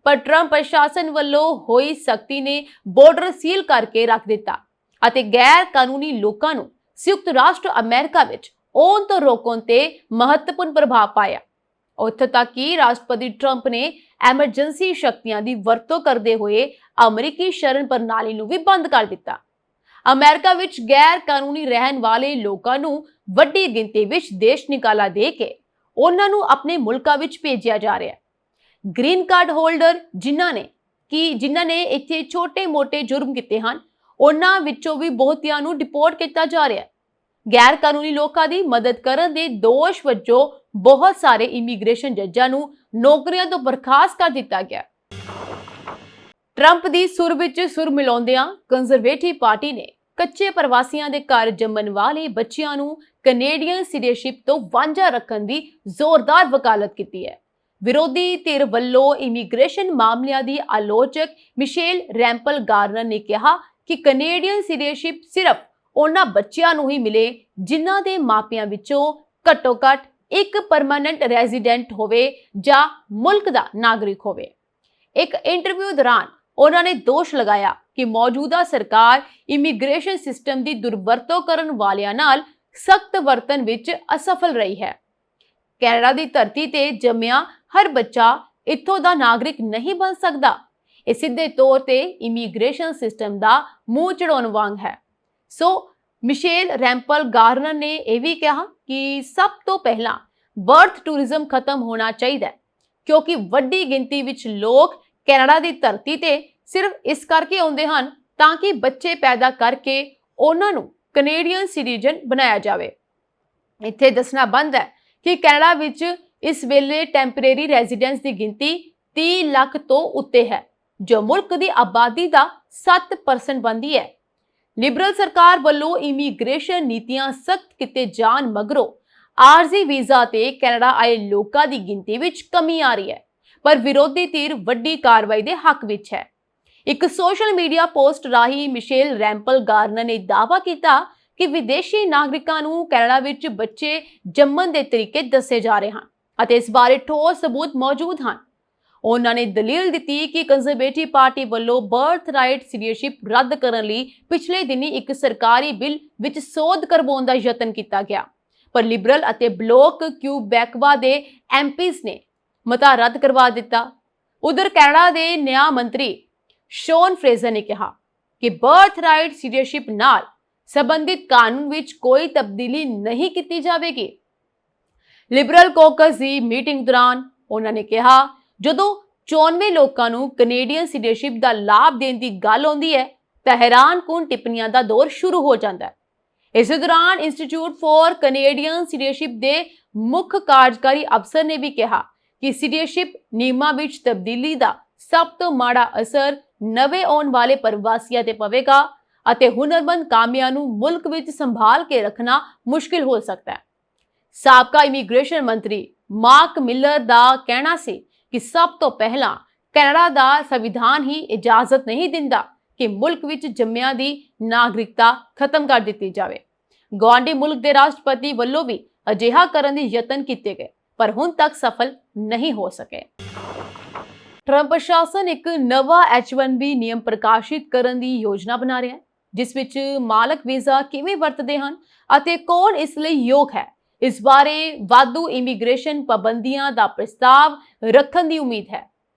ਪਰ ਟਰੰਪ ਪ੍ਰਸ਼ਾਸਨ ਵੱਲੋਂ ਹੋਈ ਸਖਤੀ ਨੇ ਬਾਰਡਰ ਸੀਲ ਕਰਕੇ ਰੱਖ ਦਿੱਤਾ ਅਤੇ ਗੈਰ ਕਾਨੂੰਨੀ ਲੋਕਾਂ ਨੂੰ ਸੰਯੁਕਤ ਰਾਸ਼ਟਰ ਅਮਰੀਕਾ ਵਿੱਚ ਆਉਣ ਤੋਂ ਰੋਕਣ ਤੇ ਮਹੱਤਵਪੂਰਨ ਪ੍ਰਭਾਵ ਪਾਇਆ। ਉੱਥੇ ਤੱਕ ਕਿ ਰਾਸ਼ਟਰਪਤੀ ਟਰੰਪ ਨੇ ਐਮਰਜੈਂਸੀ ਸ਼ਕਤੀਆਂ ਦੀ ਵਰਤੋਂ ਕਰਦੇ ਹੋਏ ਅਮਰੀਕੀ ਸ਼ਰਨ ਪ੍ਰਣਾਲੀ ਨੂੰ ਵੀ ਬੰਦ ਕਰ ਦਿੱਤਾ। ਅਮਰੀਕਾ ਵਿੱਚ ਗੈਰ ਕਾਨੂੰਨੀ ਰਹਿਣ ਵਾਲੇ ਲੋਕਾਂ ਨੂੰ ਵੱਡੀ ਗਿਣਤੀ ਵਿੱਚ ਦੇਸ਼ ਨਿਕਾਲਾ ਦੇ ਕੇ ਉਹਨਾਂ ਨੂੰ ਆਪਣੇ ਮੁਲਕਾਂ ਵਿੱਚ ਭੇਜਿਆ ਜਾ ਰਿਹਾ ਹੈ। ਗ੍ਰੀਨ ਕਾਰਡ ਹੋਲਡਰ ਜਿਨ੍ਹਾਂ ਨੇ ਇੱਥੇ ਛੋਟੇ-ਮੋਟੇ ਜੁਰਮ ਕੀਤੇ ਹਨ, ਉਹਨਾਂ ਵਿੱਚੋਂ ਵੀ ਬਹੁਤਿਆਂ ਨੂੰ ਡਿਪੋਰਟ ਕੀਤਾ ਜਾ ਰਿਹਾ ਹੈ। ਗੈਰ ਕਾਨੂੰਨੀ ਲੋਕਾਂ ਦੀ ਮਦਦ ਕਰਨ ਦੇ ਦੋਸ਼ ਵਜੋਂ ਬਹੁਤ ਸਾਰੇ ਇਮੀਗ੍ਰੇਸ਼ਨ ਜੱਜਾਂ ਨੂੰ ਨੌਕਰੀਆਂ ਤੋਂ ਬਰਖਾਸਤ ਕਰ ਦਿੱਤਾ ਗਿਆ। ਟਰੰਪ ਦੀ ਸੁਰ ਵਿੱਚ ਸੁਰ ਮਿਲਾਉਂਦਿਆਂ ਕੰਜ਼ਰਵੇਟਿਵ ਪਾਰਟੀ ਨੇ ਕੱਚੇ ਪ੍ਰਵਾਸੀਆਂ ਦੇ ਘਰ ਜੰਮਣ ਵਾਲੇ ਬੱਚਿਆਂ ਨੂੰ ਕੈਨੇਡੀਅਨ ਸਿਟੀਜ਼ਨਸ਼ਿਪ ਤੋਂ ਵਾਂਝਾ ਰੱਖਣ ਦੀ ਜ਼ੋਰਦਾਰ ਵਕਾਲਤ ਕੀਤੀ ਹੈ। ਵਿਰੋਧੀ ਧਿਰ ਵੱਲੋਂ ਇਮੀਗ੍ਰੇਸ਼ਨ ਮਾਮਲਿਆਂ ਦੀ ਆਲੋਚਕ ਮਿਸ਼ੇਲ ਰੈਂਪਲ ਗਾਰਨਰ ਨੇ ਕਿਹਾ ਕਿ ਕੈਨੇਡੀਅਨ ਸਿਟੀਜ਼ਨਸ਼ਿਪ ਸਿਰਫ ਉਹਨਾਂ ਬੱਚਿਆਂ ਨੂੰ ਹੀ ਮਿਲੇ ਜਿਨ੍ਹਾਂ ਦੇ ਮਾਪਿਆਂ ਵਿੱਚੋਂ ਘੱਟੋ-ਘੱਟ ਇੱਕ ਪਰਮਾਨੈਂਟ ਰੈਜ਼ੀਡੈਂਟ ਹੋਵੇ ਜਾਂ ਮੁਲਕ ਦਾ ਨਾਗਰਿਕ ਹੋਵੇ। ਇੱਕ ਇੰਟਰਵਿਊ ਦੌਰਾਨ ਉਹਨਾਂ ਨੇ ਦੋਸ਼ ਲਗਾਇਆ ਕਿ ਮੌਜੂਦਾ ਸਰਕਾਰ ਇਮੀਗ੍ਰੇਸ਼ਨ ਸਿਸਟਮ ਦੀ ਦੁਰਵਰਤੋਂ ਕਰਨ ਵਾਲਿਆਂ ਨਾਲ ਸਖਤ ਵਰਤਨ ਵਿੱਚ ਅਸਫਲ ਰਹੀ ਹੈ। ਕੈਨੇਡਾ ਦੀ ਧਰਤੀ ਤੇ ਜੰਮਿਆ ਹਰ ਬੱਚਾ ਇੱਥੋਂ ਦਾ ਨਾਗਰਿਕ ਨਹੀਂ ਬਣ ਸਕਦਾ। ਇਹ ਸਿੱਧੇ ਤੌਰ ਤੇ ਇਮੀਗ੍ਰੇਸ਼ਨ ਸਿਸਟਮ ਦਾ ਮੂੰਹ ਚੜਾਉਣ ਵਾਂਗ ਹੈ। ਸੋ ਮਿਸ਼ੇਲ ਰੈਂਪਲ ਗਾਰਨਰ ਨੇ ਇਹ ਵੀ ਕਿਹਾ ਕਿ ਸਭ ਤੋਂ ਪਹਿਲਾਂ ਬਰਥ ਟੂਰਿਜ਼ਮ ਖਤਮ ਹੋਣਾ ਚਾਹੀਦਾ ਹੈ, ਕਿਉਂਕਿ ਵੱਡੀ ਗਿਣਤੀ ਵਿੱਚ ਲੋਕ ਕੈਨੇਡਾ ਦੀ ਧਰਤੀ ਤੇ ਸਿਰਫ ਇਸ ਕਰਕੇ ਆਉਂਦੇ ਹਨ ਤਾਂ ਕਿ ਬੱਚੇ ਪੈਦਾ ਕਰਕੇ ਉਹਨਾਂ ਨੂੰ ਕੈਨੇਡੀਅਨ ਸਿਟੀਜ਼ਨ ਬਣਾਇਆ ਜਾਵੇ। ਇੱਥੇ ਦੱਸਣਾ ਬਣਦ ਹੈ ਕਿ ਕੈਨੇਡਾ ਵਿੱਚ ਇਸ ਵੇਲੇ ਟੈਂਪਰੇਰੀ ਰੈਜ਼ੀਡੈਂਸ ਦੀ ਗਿਣਤੀ 30 ਲੱਖ ਤੋਂ ਉੱਤੇ ਹੈ, ਜੋ ਮੁਲਕ ਦੀ ਆਬਾਦੀ ਦਾ 7% ਬਣਦੀ ਹੈ। ਲਿਬਰਲ ਸਰਕਾਰ ਵੱਲੋਂ ਇਮੀਗ੍ਰੇਸ਼ਨ ਨੀਤੀਆਂ ਸਖਤ ਕੀਤੇ ਜਾਣ ਮਗਰੋਂ ਆਰਜ਼ੀ ਵੀਜ਼ਾ ਤੇ ਕੈਨੇਡਾ ਆਏ ਲੋਕਾਂ ਦੀ ਗਿਣਤੀ ਵਿੱਚ ਕਮੀ ਆ ਰਹੀ ਹੈ, ਪਰ ਵਿਰੋਧੀ ਧਿਰ ਵੱਡੀ ਕਾਰਵਾਈ ਦੇ ਹੱਕ ਵਿੱਚ ਹੈ। ਇੱਕ ਸੋਸ਼ਲ ਮੀਡੀਆ ਪੋਸਟ ਰਾਹੀਂ ਮਿਸ਼ੇਲ ਰੈਂਪਲ ਗਾਰਨਰ ਨੇ ਦਾਅਵਾ ਕੀਤਾ ਕਿ ਵਿਦੇਸ਼ੀ ਨਾਗਰਿਕਾਂ ਨੂੰ ਕੈਨੇਡਾ ਵਿੱਚ ਬੱਚੇ ਜੰਮਣ ਦੇ ਤਰੀਕੇ ਦੱਸੇ ਜਾ ਰਹੇ ਹਨ ਅਤੇ ਇਸ ਬਾਰੇ ਠੋਸ ਸਬੂਤ ਮੌਜੂਦ ਹਨ। ਉਹਨਾਂ ਨੇ ਦਲੀਲ ਦਿੱਤੀ ਕਿ ਕੰਜ਼ਰਵੇਟਿਵ ਪਾਰਟੀ ਵੱਲੋਂ ਬਰਥ ਰਾਈਟ ਸਿਟੀਜ਼ਨਸ਼ਿਪ ਰੱਦ ਕਰਨ ਲਈ ਪਿਛਲੇ ਦਿਨੀ ਇੱਕ ਸਰਕਾਰੀ ਬਿੱਲ ਵਿੱਚ ਸੋਧ ਕਰਵਾਉਣ ਦਾ ਯਤਨ ਕੀਤਾ ਗਿਆ, ਪਰ ਲਿਬਰਲ ਅਤੇ ਬਲੋਕ ਕਿਊਬੈਕਵਾ ਦੇ ਐਮਪੀਜ਼ ਨੇ ਮਤਾ ਰੱਦ ਕਰਵਾ ਦਿੱਤਾ। ਉਧਰ ਕੈਨੇਡਾ ਦੇ ਨਿਆਂ ਮੰਤਰੀ ਸ਼ੋਨ ਫਰੇਜ਼ਰ ਨੇ ਕਿਹਾ ਕਿ ਬਰਥ ਰਾਈਟ ਸਿਟੀਜ਼ਨਸ਼ਿਪ ਨਾਲ ਸੰਬੰਧਿਤ ਕਾਨੂੰਨ ਵਿੱਚ ਕੋਈ ਤਬਦੀਲੀ ਨਹੀਂ ਕੀਤੀ ਜਾਵੇਗੀ। ਲਿਬਰਲ ਕੌਕਸ ਦੀ ਮੀਟਿੰਗ ਦੌਰਾਨ ਉਹਨਾਂ ਨੇ ਕਿਹਾ, ਜਦੋਂ 94 ਲੋਕਾਂ ਨੂੰ ਕੈਨੇਡੀਅਨ ਸਿਟੀਜ਼ਨਸ਼ਿਪ ਦਾ ਲਾਭ ਦੇਣ ਦੀ ਗੱਲ ਆਉਂਦੀ ਹੈ ਤਾਂ ਹੈਰਾਨਕੁਨ ਟਿੱਪਣੀਆਂ ਦਾ ਦੌਰ ਸ਼ੁਰੂ ਹੋ ਜਾਂਦਾ ਹੈ। ਇਸੇ ਦੌਰਾਨ ਇੰਸਟੀਚਿਊਟ ਫਾਰ ਕੈਨੇਡੀਅਨ ਸਿਟੀਜ਼ਨਸ਼ਿਪ ਦੇ ਮੁੱਖ ਕਾਰਜਕਾਰੀ ਅਫਸਰ ਨੇ ਵੀ ਕਿਹਾ ਕਿ ਸਿਟੀਜ਼ਨਸ਼ਿਪ ਨਿਯਮਾਂ ਵਿੱਚ ਤਬਦੀਲੀ ਦਾ ਸਭ ਤੋਂ ਮਾੜਾ ਅਸਰ ਨਵੇਂ ਆਉਣ ਵਾਲੇ ਪ੍ਰਵਾਸੀਆਂ ਤੇ ਪਵੇਗਾ ਅਤੇ ਹੁਨਰਮੰਦ ਕਾਮਿਆਂ ਨੂੰ ਮੁਲਕ ਵਿੱਚ ਸੰਭਾਲ ਕੇ ਰੱਖਣਾ ਮੁਸ਼ਕਿਲ ਹੋ ਸਕਦਾ ਹੈ। ਸਾਬਕਾ ਇਮੀਗ੍ਰੇਸ਼ਨ ਮੰਤਰੀ ਮਾਰਕ ਮਿਲਰ ਦਾ ਕਹਿਣਾ ਸੀ ਕਿ ਸਭ ਤੋਂ ਪਹਿਲਾਂ ਕੈਨੇਡਾ ਦਾ ਸੰਵਿਧਾਨ ਹੀ ਇਜਾਜ਼ਤ ਨਹੀਂ ਦਿੰਦਾ ਕਿ ਮੁਲਕ ਵਿੱਚ ਜੰਮਿਆਂ ਦੀ ਨਾਗਰਿਕਤਾ ਖਤਮ ਕਰ ਦਿੱਤੀ ਜਾਵੇ। ਗੁਆਂਢੀ ਮੁਲਕ ਦੇ ਰਾਸ਼ਟਰਪਤੀ ਵੱਲੋਂ ਵੀ ਅਜਿਹਾ ਕਰਨ ਦੇ ਯਤਨ ਕੀਤੇ ਗਏ, ਪਰ ਹੁਣ ਤੱਕ ਸਫਲ ਨਹੀਂ ਹੋ ਸਕੇ। ਟਰੰਪ ਪ੍ਰਸ਼ਾਸਨ ਇੱਕ ਨਵਾਂ H-1B ਨਿਯਮ ਪ੍ਰਕਾਸ਼ਿਤ ਕਰਨ ਦੀ ਯੋਜਨਾ ਬਣਾ ਰਿਹਾ ਹੈ, ਜਿਸ ਵਿੱਚ ਮਾਲਕ ਵੀਜ਼ਾ ਕਿਵੇਂ ਵਰਤਦੇ ਹਨ ਅਤੇ ਕੌਣ ਇਸ ਲਈ ਯੋਗ ਹੈ, ਇਸ ਬਾਰੇ ਵਾਧੂ ਇਮੀਗ੍ਰੇਸ਼ਨ ਪਾਬੰਦੀਆਂ ਦਾ ਪ੍ਰਸਤਾਵ ਰੱਖਣ ਦੀ ਉਮੀਦ ਹੈ।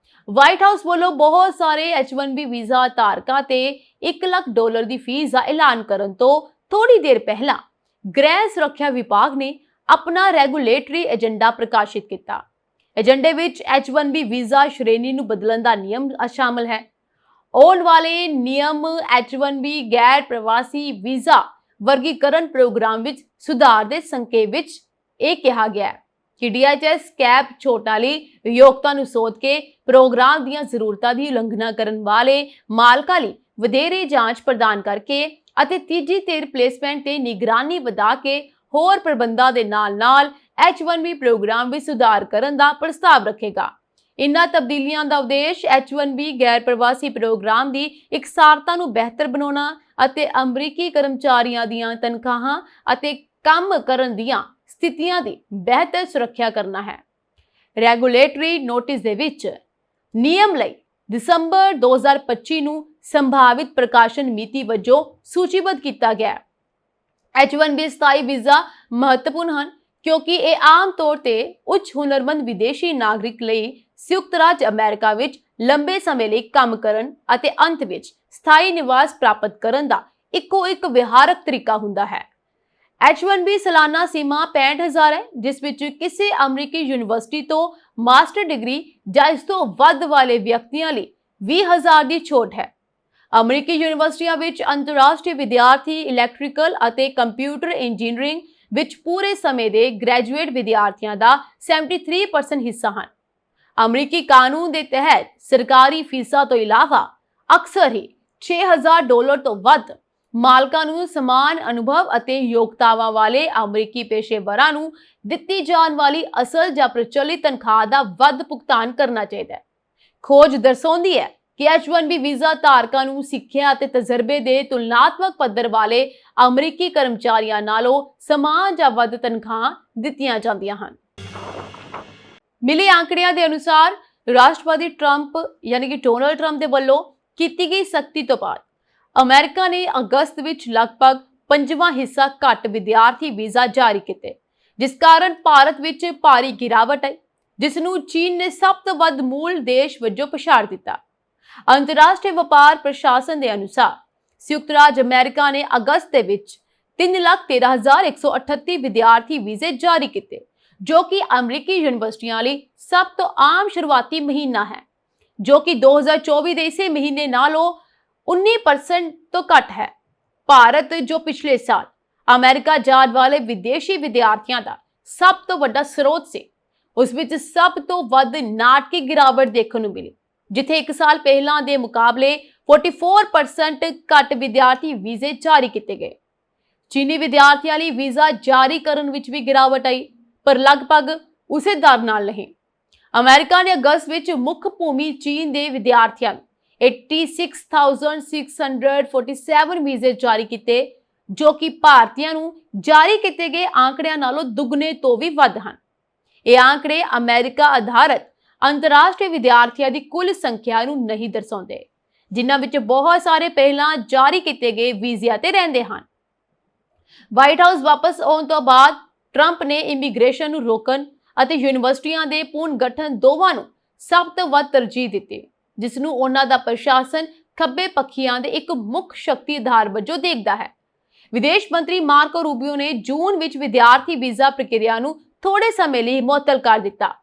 ਵਾਈਟ ਹਾਊਸ ਵੱਲੋਂ ਬਹੁਤ ਸਾਰੇ H-1B ਵੀਜ਼ਾ ਧਾਰਕਾਂ ਤੇ $1 ਲੱਖ ਦੀ ਫੀਸ ਦਾ ਐਲਾਨ ਕਰਨ ਤੋਂ ਥੋੜੀ ਦੇਰ ਪਹਿਲਾਂ ਗ੍ਰਹਿ ਸੁਰੱਖਿਆ ਵਿਭਾਗ ਨੇ ਆਪਣਾ ਰੈਗੂਲੇਟਰੀ ਏਜੰਡਾ ਪ੍ਰਕਾਸ਼ਿਤ ਕੀਤਾ। ਏਜੰਡੇ ਵਿੱਚ H-1B ਵੀਜ਼ਾ ਸ਼੍ਰੇਣੀ ਨੂੰ ਬਦਲਣ ਦਾ ਨਿਯਮ ਸ਼ਾਮਲ ਹੈ। ਆਉਣ ਵਾਲੇ ਨਿਯਮ H-1B ਗੈਰ ਪ੍ਰਵਾਸੀ ਵੀਜ਼ਾ ਵਰਗੀਕਰਨ ਪ੍ਰੋਗਰਾਮ ਵਿੱਚ ਸੁਧਾਰ ਦੇ ਸੰਕੇਤ ਵਿੱਚ ਇਹ ਕਿਹਾ ਗਿਆ ਹੈ ਕਿ DHS ਕੈਪ ਛੋਟਾਂ ਲਈ ਯੋਗਤਾ ਨੂੰ ਸੋਧ ਕੇ ਪ੍ਰੋਗਰਾਮ ਦੀਆਂ ਜ਼ਰੂਰਤਾਂ ਦੀ ਉਲੰਘਣਾ ਕਰਨ ਵਾਲੇ ਮਾਲਕਾਂ ਲਈ ਵਧੇਰੇ ਜਾਂਚ ਪ੍ਰਦਾਨ ਕਰਕੇ ਅਤੇ ਤੀਜੀ ਧਿਰ ਪਲੇਸਮੈਂਟ ਤੇ ਨਿਗਰਾਨੀ ਵਧਾ ਕੇ ਹੋਰ ਪ੍ਰਬੰਧਾਂ ਦੇ ਨਾਲ-ਨਾਲ H-1B ਪ੍ਰੋਗਰਾਮ ਵਿੱਚ ਸੁਧਾਰ ਕਰਨ ਦਾ ਪ੍ਰਸਤਾਵ ਰੱਖੇਗਾ। ਇਨ੍ਹਾਂ ਤਬਦੀਲੀਆਂ ਦਾ ਉਦੇਸ਼ H-1B ਗੈਰ ਪ੍ਰਵਾਸੀ ਪ੍ਰੋਗਰਾਮ ਦੀ ਇਕਸਾਰਤਾ ਨੂੰ ਬਿਹਤਰ ਬਣਾਉਣਾ ਅਤੇ ਅਮਰੀਕੀ ਕਰਮਚਾਰੀਆਂ ਦੀਆਂ ਤਨਖਾਹਾਂ ਅਤੇ ਕੰਮ ਕਰਨ ਦੀਆਂ ਸਥਿਤੀਆਂ ਦੀ ਬਿਹਤਰ ਸੁਰੱਖਿਆ ਕਰਨਾ ਹੈ। ਰੈਗੂਲੇਟਰੀ ਨੋਟਿਸ ਦੇ ਵਿੱਚ ਨਿਯਮ ਲਈ ਦਸੰਬਰ 2025 ਨੂੰ ਸੰਭਾਵਿਤ ਪ੍ਰਕਾਸ਼ਨ ਮਿਤੀ ਵਜੋਂ ਸੂਚੀਬੱਧ ਕੀਤਾ ਗਿਆ ਹੈ। H-1B ਸਥਾਈ ਵੀਜ਼ਾ ਮਹੱਤਵਪੂਰਨ ਹਨ ਕਿਉਂਕਿ ਇਹ ਆਮ ਤੌਰ ਤੇ ਉੱਚ ਹੁਨਰਮੰਦ ਵਿਦੇਸ਼ੀ ਨਾਗਰਿਕ ਲਈ ਸੰਯੁਕਤ ਰਾਜ ਅਮਰੀਕਾ ਵਿੱਚ ਲੰਬੇ ਸਮੇਂ ਲਈ ਕੰਮ ਕਰਨ ਅਤੇ ਅੰਤ ਵਿੱਚ ਸਥਾਈ ਨਿਵਾਸ ਪ੍ਰਾਪਤ ਕਰਨ ਦਾ ਇੱਕੋ ਇੱਕ ਵਿਹਾਰਕ ਤਰੀਕਾ ਹੁੰਦਾ ਹੈ। H-1B ਸਾਲਾਨਾ ਸੀਮਾ 65,000 ਹੈ, ਜਿਸ ਵਿੱਚ ਕਿਸੇ ਅਮਰੀਕੀ ਯੂਨੀਵਰਸਿਟੀ ਤੋਂ ਮਾਸਟਰ ਡਿਗਰੀ ਜਾਂ ਇਸ ਤੋਂ ਵੱਧ ਵਾਲੇ ਵਿਅਕਤੀਆਂ ਲਈ 20,000 ਦੀ ਛੋਟ ਹੈ। ਅਮਰੀਕੀ ਯੂਨੀਵਰਸਿਟੀਆਂ ਵਿੱਚ ਅੰਤਰਰਾਸ਼ਟਰੀ ਵਿਦਿਆਰਥੀ ਇਲੈਕਟ੍ਰੀਕਲ ਅਤੇ ਕੰਪਿਊਟਰ ਇੰਜੀਨੀਅਰਿੰਗ ਵਿੱਚ ਪੂਰੇ ਸਮੇਂ ਦੇ ਗ੍ਰੈਜੂਏਟ ਵਿਦਿਆਰਥੀਆਂ ਦਾ 73% ਹਿੱਸਾ ਹਨ। ਅਮਰੀਕੀ ਕਾਨੂੰਨ ਦੇ ਤਹਿਤ ਸਰਕਾਰੀ ਫੀਸਾਂ ਤੋਂ ਇਲਾਵਾ ਅਕਸਰ ਹੀ $6,000 ਤੋਂ ਵੱਧ ਮਾਲਕਾਂ ਨੂੰ ਸਮਾਨ ਅਨੁਭਵ ਅਤੇ ਯੋਗਤਾਵਾਂ ਵਾਲੇ ਅਮਰੀਕੀ ਪੇਸ਼ੇਵਰਾਂ ਨੂੰ ਦਿੱਤੀ ਜਾਣ ਵਾਲੀ ਅਸਲ ਜਾਂ ਪ੍ਰਚਲਿਤ ਤਨਖਾਹ ਦਾ ਵੱਧ ਭੁਗਤਾਨ ਕਰਨਾ ਚਾਹੀਦਾ ਹੈ। ਖੋਜ ਦਰਸਾਉਂਦੀ ਹੈ ਕਿ H-1B ਵੀਜ਼ਾ ਧਾਰਕਾਂ ਨੂੰ ਸਿੱਖਿਆ ਅਤੇ ਤਜਰਬੇ ਦੇ ਤੁਲਨਾਤਮਕ ਪੱਧਰ ਵਾਲੇ ਅਮਰੀਕੀ ਕਰਮਚਾਰੀਆਂ ਨਾਲੋਂ ਸਮਾਨ ਜਾਂ ਵੱਧ ਤਨਖਾਹਾਂ ਦਿੱਤੀਆਂ ਜਾਂਦੀਆਂ ਹਨ। ਮਿਲੇ ਅੰਕੜਿਆਂ ਦੇ ਅਨੁਸਾਰ ਰਾਸ਼ਟਰਪਤੀ ਟਰੰਪ ਯਾਨੀ ਕਿ ਡੋਨਾਲਡ ਟਰੰਪ ਦੇ ਵੱਲੋਂ ਕੀਤੀ ਗਈ ਸਖਤੀ ਤੋਂ ਬਾਅਦ ਅਮਰੀਕਾ ਨੇ ਅਗਸਤ ਵਿੱਚ ਲਗਭਗ 5ਵਾਂ ਹਿੱਸਾ ਘੱਟ ਵਿਦਿਆਰਥੀ ਵੀਜ਼ਾ ਜਾਰੀ ਕੀਤੇ, ਜਿਸ ਕਾਰਨ ਭਾਰਤ ਵਿੱਚ ਭਾਰੀ ਗਿਰਾਵਟ ਆਈ, ਜਿਸ ਨੂੰ ਚੀਨ ਨੇ ਸਭ ਤੋਂ ਵੱਧ ਮੂਲ ਦੇਸ਼ ਵਜੋਂ ਪਛਾੜ ਦਿੱਤਾ। ਅੰਤਰਰਾਸ਼ਟਰੀ ਵਪਾਰ ਪ੍ਰਸ਼ਾਸਨ ਦੇ ਅਨੁਸਾਰ ਸੰਯੁਕਤ ਰਾਜ ਅਮਰੀਕਾ ਨੇ ਅਗਸਤ ਦੇ ਵਿੱਚ 3,13,138 ਵਿਦਿਆਰਥੀ ਵੀਜ਼ੇ ਜਾਰੀ ਕੀਤੇ, ਜੋ ਕਿ ਅਮਰੀਕੀ ਯੂਨੀਵਰਸਿਟੀਆਂ ਲਈ ਸਭ ਤੋਂ ਆਮ ਸ਼ੁਰੂਆਤੀ ਮਹੀਨਾ ਹੈ, ਜੋ ਕਿ 2024 ਦੇ ਇਸੇ ਮਹੀਨੇ ਨਾਲੋਂ 19% ਤੋਂ ਘੱਟ ਹੈ। ਭਾਰਤ, ਜੋ ਪਿਛਲੇ ਸਾਲ ਅਮਰੀਕਾ ਜਾਣ ਵਾਲੇ ਵਿਦੇਸ਼ੀ ਵਿਦਿਆਰਥੀਆਂ ਦਾ ਸਭ ਤੋਂ ਵੱਡਾ ਸਰੋਤ ਸੀ, ਉਸ ਵਿੱਚ ਸਭ ਤੋਂ ਵੱਧ ਨਾਟਕੀ ਗਿਰਾਵਟ ਦੇਖਣ ਨੂੰ ਮਿਲੀ, ਜਿੱਥੇ ਇੱਕ ਸਾਲ ਪਹਿਲਾਂ ਦੇ ਮੁਕਾਬਲੇ 44% ਘੱਟ ਵਿਦਿਆਰਥੀ ਵੀਜ਼ੇ ਜਾਰੀ ਕੀਤੇ ਗਏ। ਚੀਨੀ ਵਿਦਿਆਰਥੀਆਂ ਲਈ ਵੀਜ਼ਾ ਜਾਰੀ ਕਰਨ ਵਿੱਚ ਵੀ ਗਿਰਾਵਟ ਆਈ, ਪਰ ਲਗਭਗ ਉਸੇ ਦਰ ਨਾਲ ਨਹੀਂ। ਅਮਰੀਕਾ ਨੇ ਅਗਸਤ ਵਿੱਚ ਮੁੱਖ ਭੂਮੀ ਚੀਨ ਦੇ ਵਿਦਿਆਰਥੀਆਂ ਨੂੰ 86,647 ਵੀਜ਼ੇ ਜਾਰੀ ਕੀਤੇ, ਜੋ ਕਿ ਭਾਰਤੀਆਂ ਨੂੰ ਜਾਰੀ ਕੀਤੇ ਗਏ ਆંકੜਿਆਂ ਨਾਲੋਂ ਦੁੱਗਣੇ ਤੋਂ ਵੀ ਵੱਧ ਹਨ। ਇਹ ਆંકੜੇ ਅਮਰੀਕਾ ਆਧਾਰਿਤ ਅੰਤਰਰਾਸ਼ਟਰੀ ਵਿਦਿਆਰਥੀਆਂ ਦੀ ਕੁੱਲ ਸੰਖਿਆ ਨੂੰ ਨਹੀਂ ਦਰਸਾਉਂਦੇ, ਜਿਨ੍ਹਾਂ ਵਿੱਚ ਬਹੁਤ ਸਾਰੇ ਪਹਿਲਾਂ ਜਾਰੀ ਕੀਤੇ ਗਏ ਵੀਜ਼ਿਆਂ ਤੇ ਰਹਿੰਦੇ ਹਨ। ਵਾਈਟ ਹਾਊਸ ਵਾਪਸ ਆਉਣ ਤੋਂ ਬਾਅਦ ਟਰੰਪ ਨੇ ਇਮੀਗ੍ਰੇਸ਼ਨ ਨੂੰ ਰੋਕਣ ਅਤੇ ਯੂਨੀਵਰਸਿਟੀਆਂ ਦੇ ਪੁਨਰ ਗਠਨ ਦੋਵਾਂ ਨੂੰ ਸਭ ਤੋਂ ਵੱਧ ਤਰਜੀਹ ਦਿੱਤੀ, ਜਿਸ ਨੂੰ ਉਹਨਾਂ ਦਾ ਪ੍ਰਸ਼ਾਸਨ ਖੱਬੇ ਪੱਖੀਆਂ ਦੇ ਇੱਕ ਮੁੱਖ ਸ਼ਕਤੀ ਆਧਾਰ ਵਜੋਂ ਦੇਖਦਾ ਹੈ। ਵਿਦੇਸ਼ ਮੰਤਰੀ ਮਾਰਕੋ ਰੂਬੀਓ ਨੇ ਜੂਨ ਵਿੱਚ ਵਿਦਿਆਰਥੀ ਵੀਜ਼ਾ ਪ੍ਰਕਿਰਿਆ ਨੂੰ ਥੋੜੇ ਸਮੇਂ ਲਈ ਮੁਅੱਤਲ ਕਰ ਦਿੱਤਾ,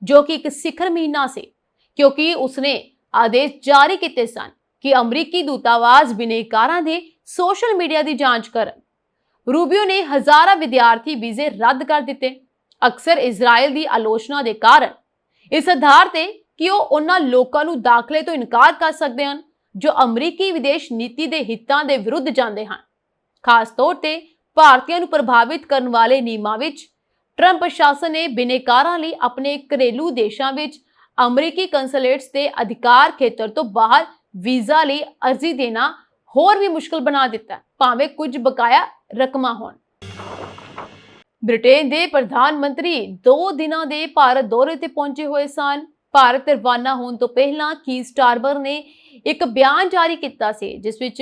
ਜੋ ਕਿ ਇੱਕ ਸਿਖਰ ਮਹੀਨਾ ਸੀ, ਕਿਉਂਕਿ ਉਸਨੇ ਆਦੇਸ਼ ਜਾਰੀ ਕੀਤੇ ਸਨ ਕਿ ਅਮਰੀਕੀ ਦੂਤਾਵਾਸ ਬਿਨੈਕਾਰਾਂ ਦੇ ਸੋਸ਼ਲ ਮੀਡੀਆ ਦੀ ਜਾਂਚ ਕਰਨ। ਰੂਬੀਓ ਨੇ ਹਜ਼ਾਰਾਂ ਵਿਦਿਆਰਥੀ ਵੀਜ਼ੇ ਰੱਦ ਕਰ ਦਿੱਤੇ, ਅਕਸਰ ਇਜ਼ਰਾਈਲ ਦੀ ਆਲੋਚਨਾ ਦੇ ਕਾਰਨ, ਇਸ ਆਧਾਰ ਤੇ ਕਿ ਉਹ ਉਹਨਾਂ ਲੋਕਾਂ ਨੂੰ ਦਾਖਲੇ ਤੋਂ ਇਨਕਾਰ ਕਰ ਸਕਦੇ ਹਨ ਜੋ ਅਮਰੀਕੀ ਵਿਦੇਸ਼ ਨੀਤੀ ਦੇ ਹਿੱਤਾਂ ਦੇ ਵਿਰੁੱਧ ਜਾਂਦੇ ਹਨ। ਖਾਸ ਤੌਰ ਤੇ ਭਾਰਤੀਆਂ ਨੂੰ ਪ੍ਰਭਾਵਿਤ ਕਰਨ ਵਾਲੇ ਨਿਯਮਾਂ ਵਿੱਚ ਟਰੰਪ ਪ੍ਰਸ਼ਾਸਨ ਨੇ ਬਿਨੈਕਾਰਾਂ ਲਈ ਆਪਣੇ ਘਰੇਲੂ ਦੇਸ਼ਾਂ ਵਿੱਚ ਅਮਰੀਕੀ ਕੰਸੂਲੇਟਸ ਦੇ ਅਧਿਕਾਰ ਖੇਤਰ ਤੋਂ ਬਾਹਰ ਵੀਜ਼ਾ ਲਈ ਅਰਜ਼ੀ ਦੇਣਾ ਹੋਰ ਵੀ ਮੁਸ਼ਕਲ ਬਣਾ ਦਿੱਤਾ, ਭਾਵੇਂ ਕੁਝ ਬਕਾਇਆ ਰਕਮਾਂ ਹੋਣ। ਬ੍ਰਿਟੇਨ ਦੇ ਪ੍ਰਧਾਨ ਮੰਤਰੀ 2 ਦਿਨਾਂ ਦੇ ਭਾਰਤ ਦੌਰੇ ਤੇ ਪਹੁੰਚੇ ਹੋਏ ਸਨ। ਭਾਰਤ ਰਵਾਨਾ ਹੋਣ ਤੋਂ ਪਹਿਲਾਂ ਕੀ ਸਟਾਰਮਰ ਨੇ ਇੱਕ ਬਿਆਨ ਜਾਰੀ ਕੀਤਾ ਸੀ, ਜਿਸ ਵਿੱਚ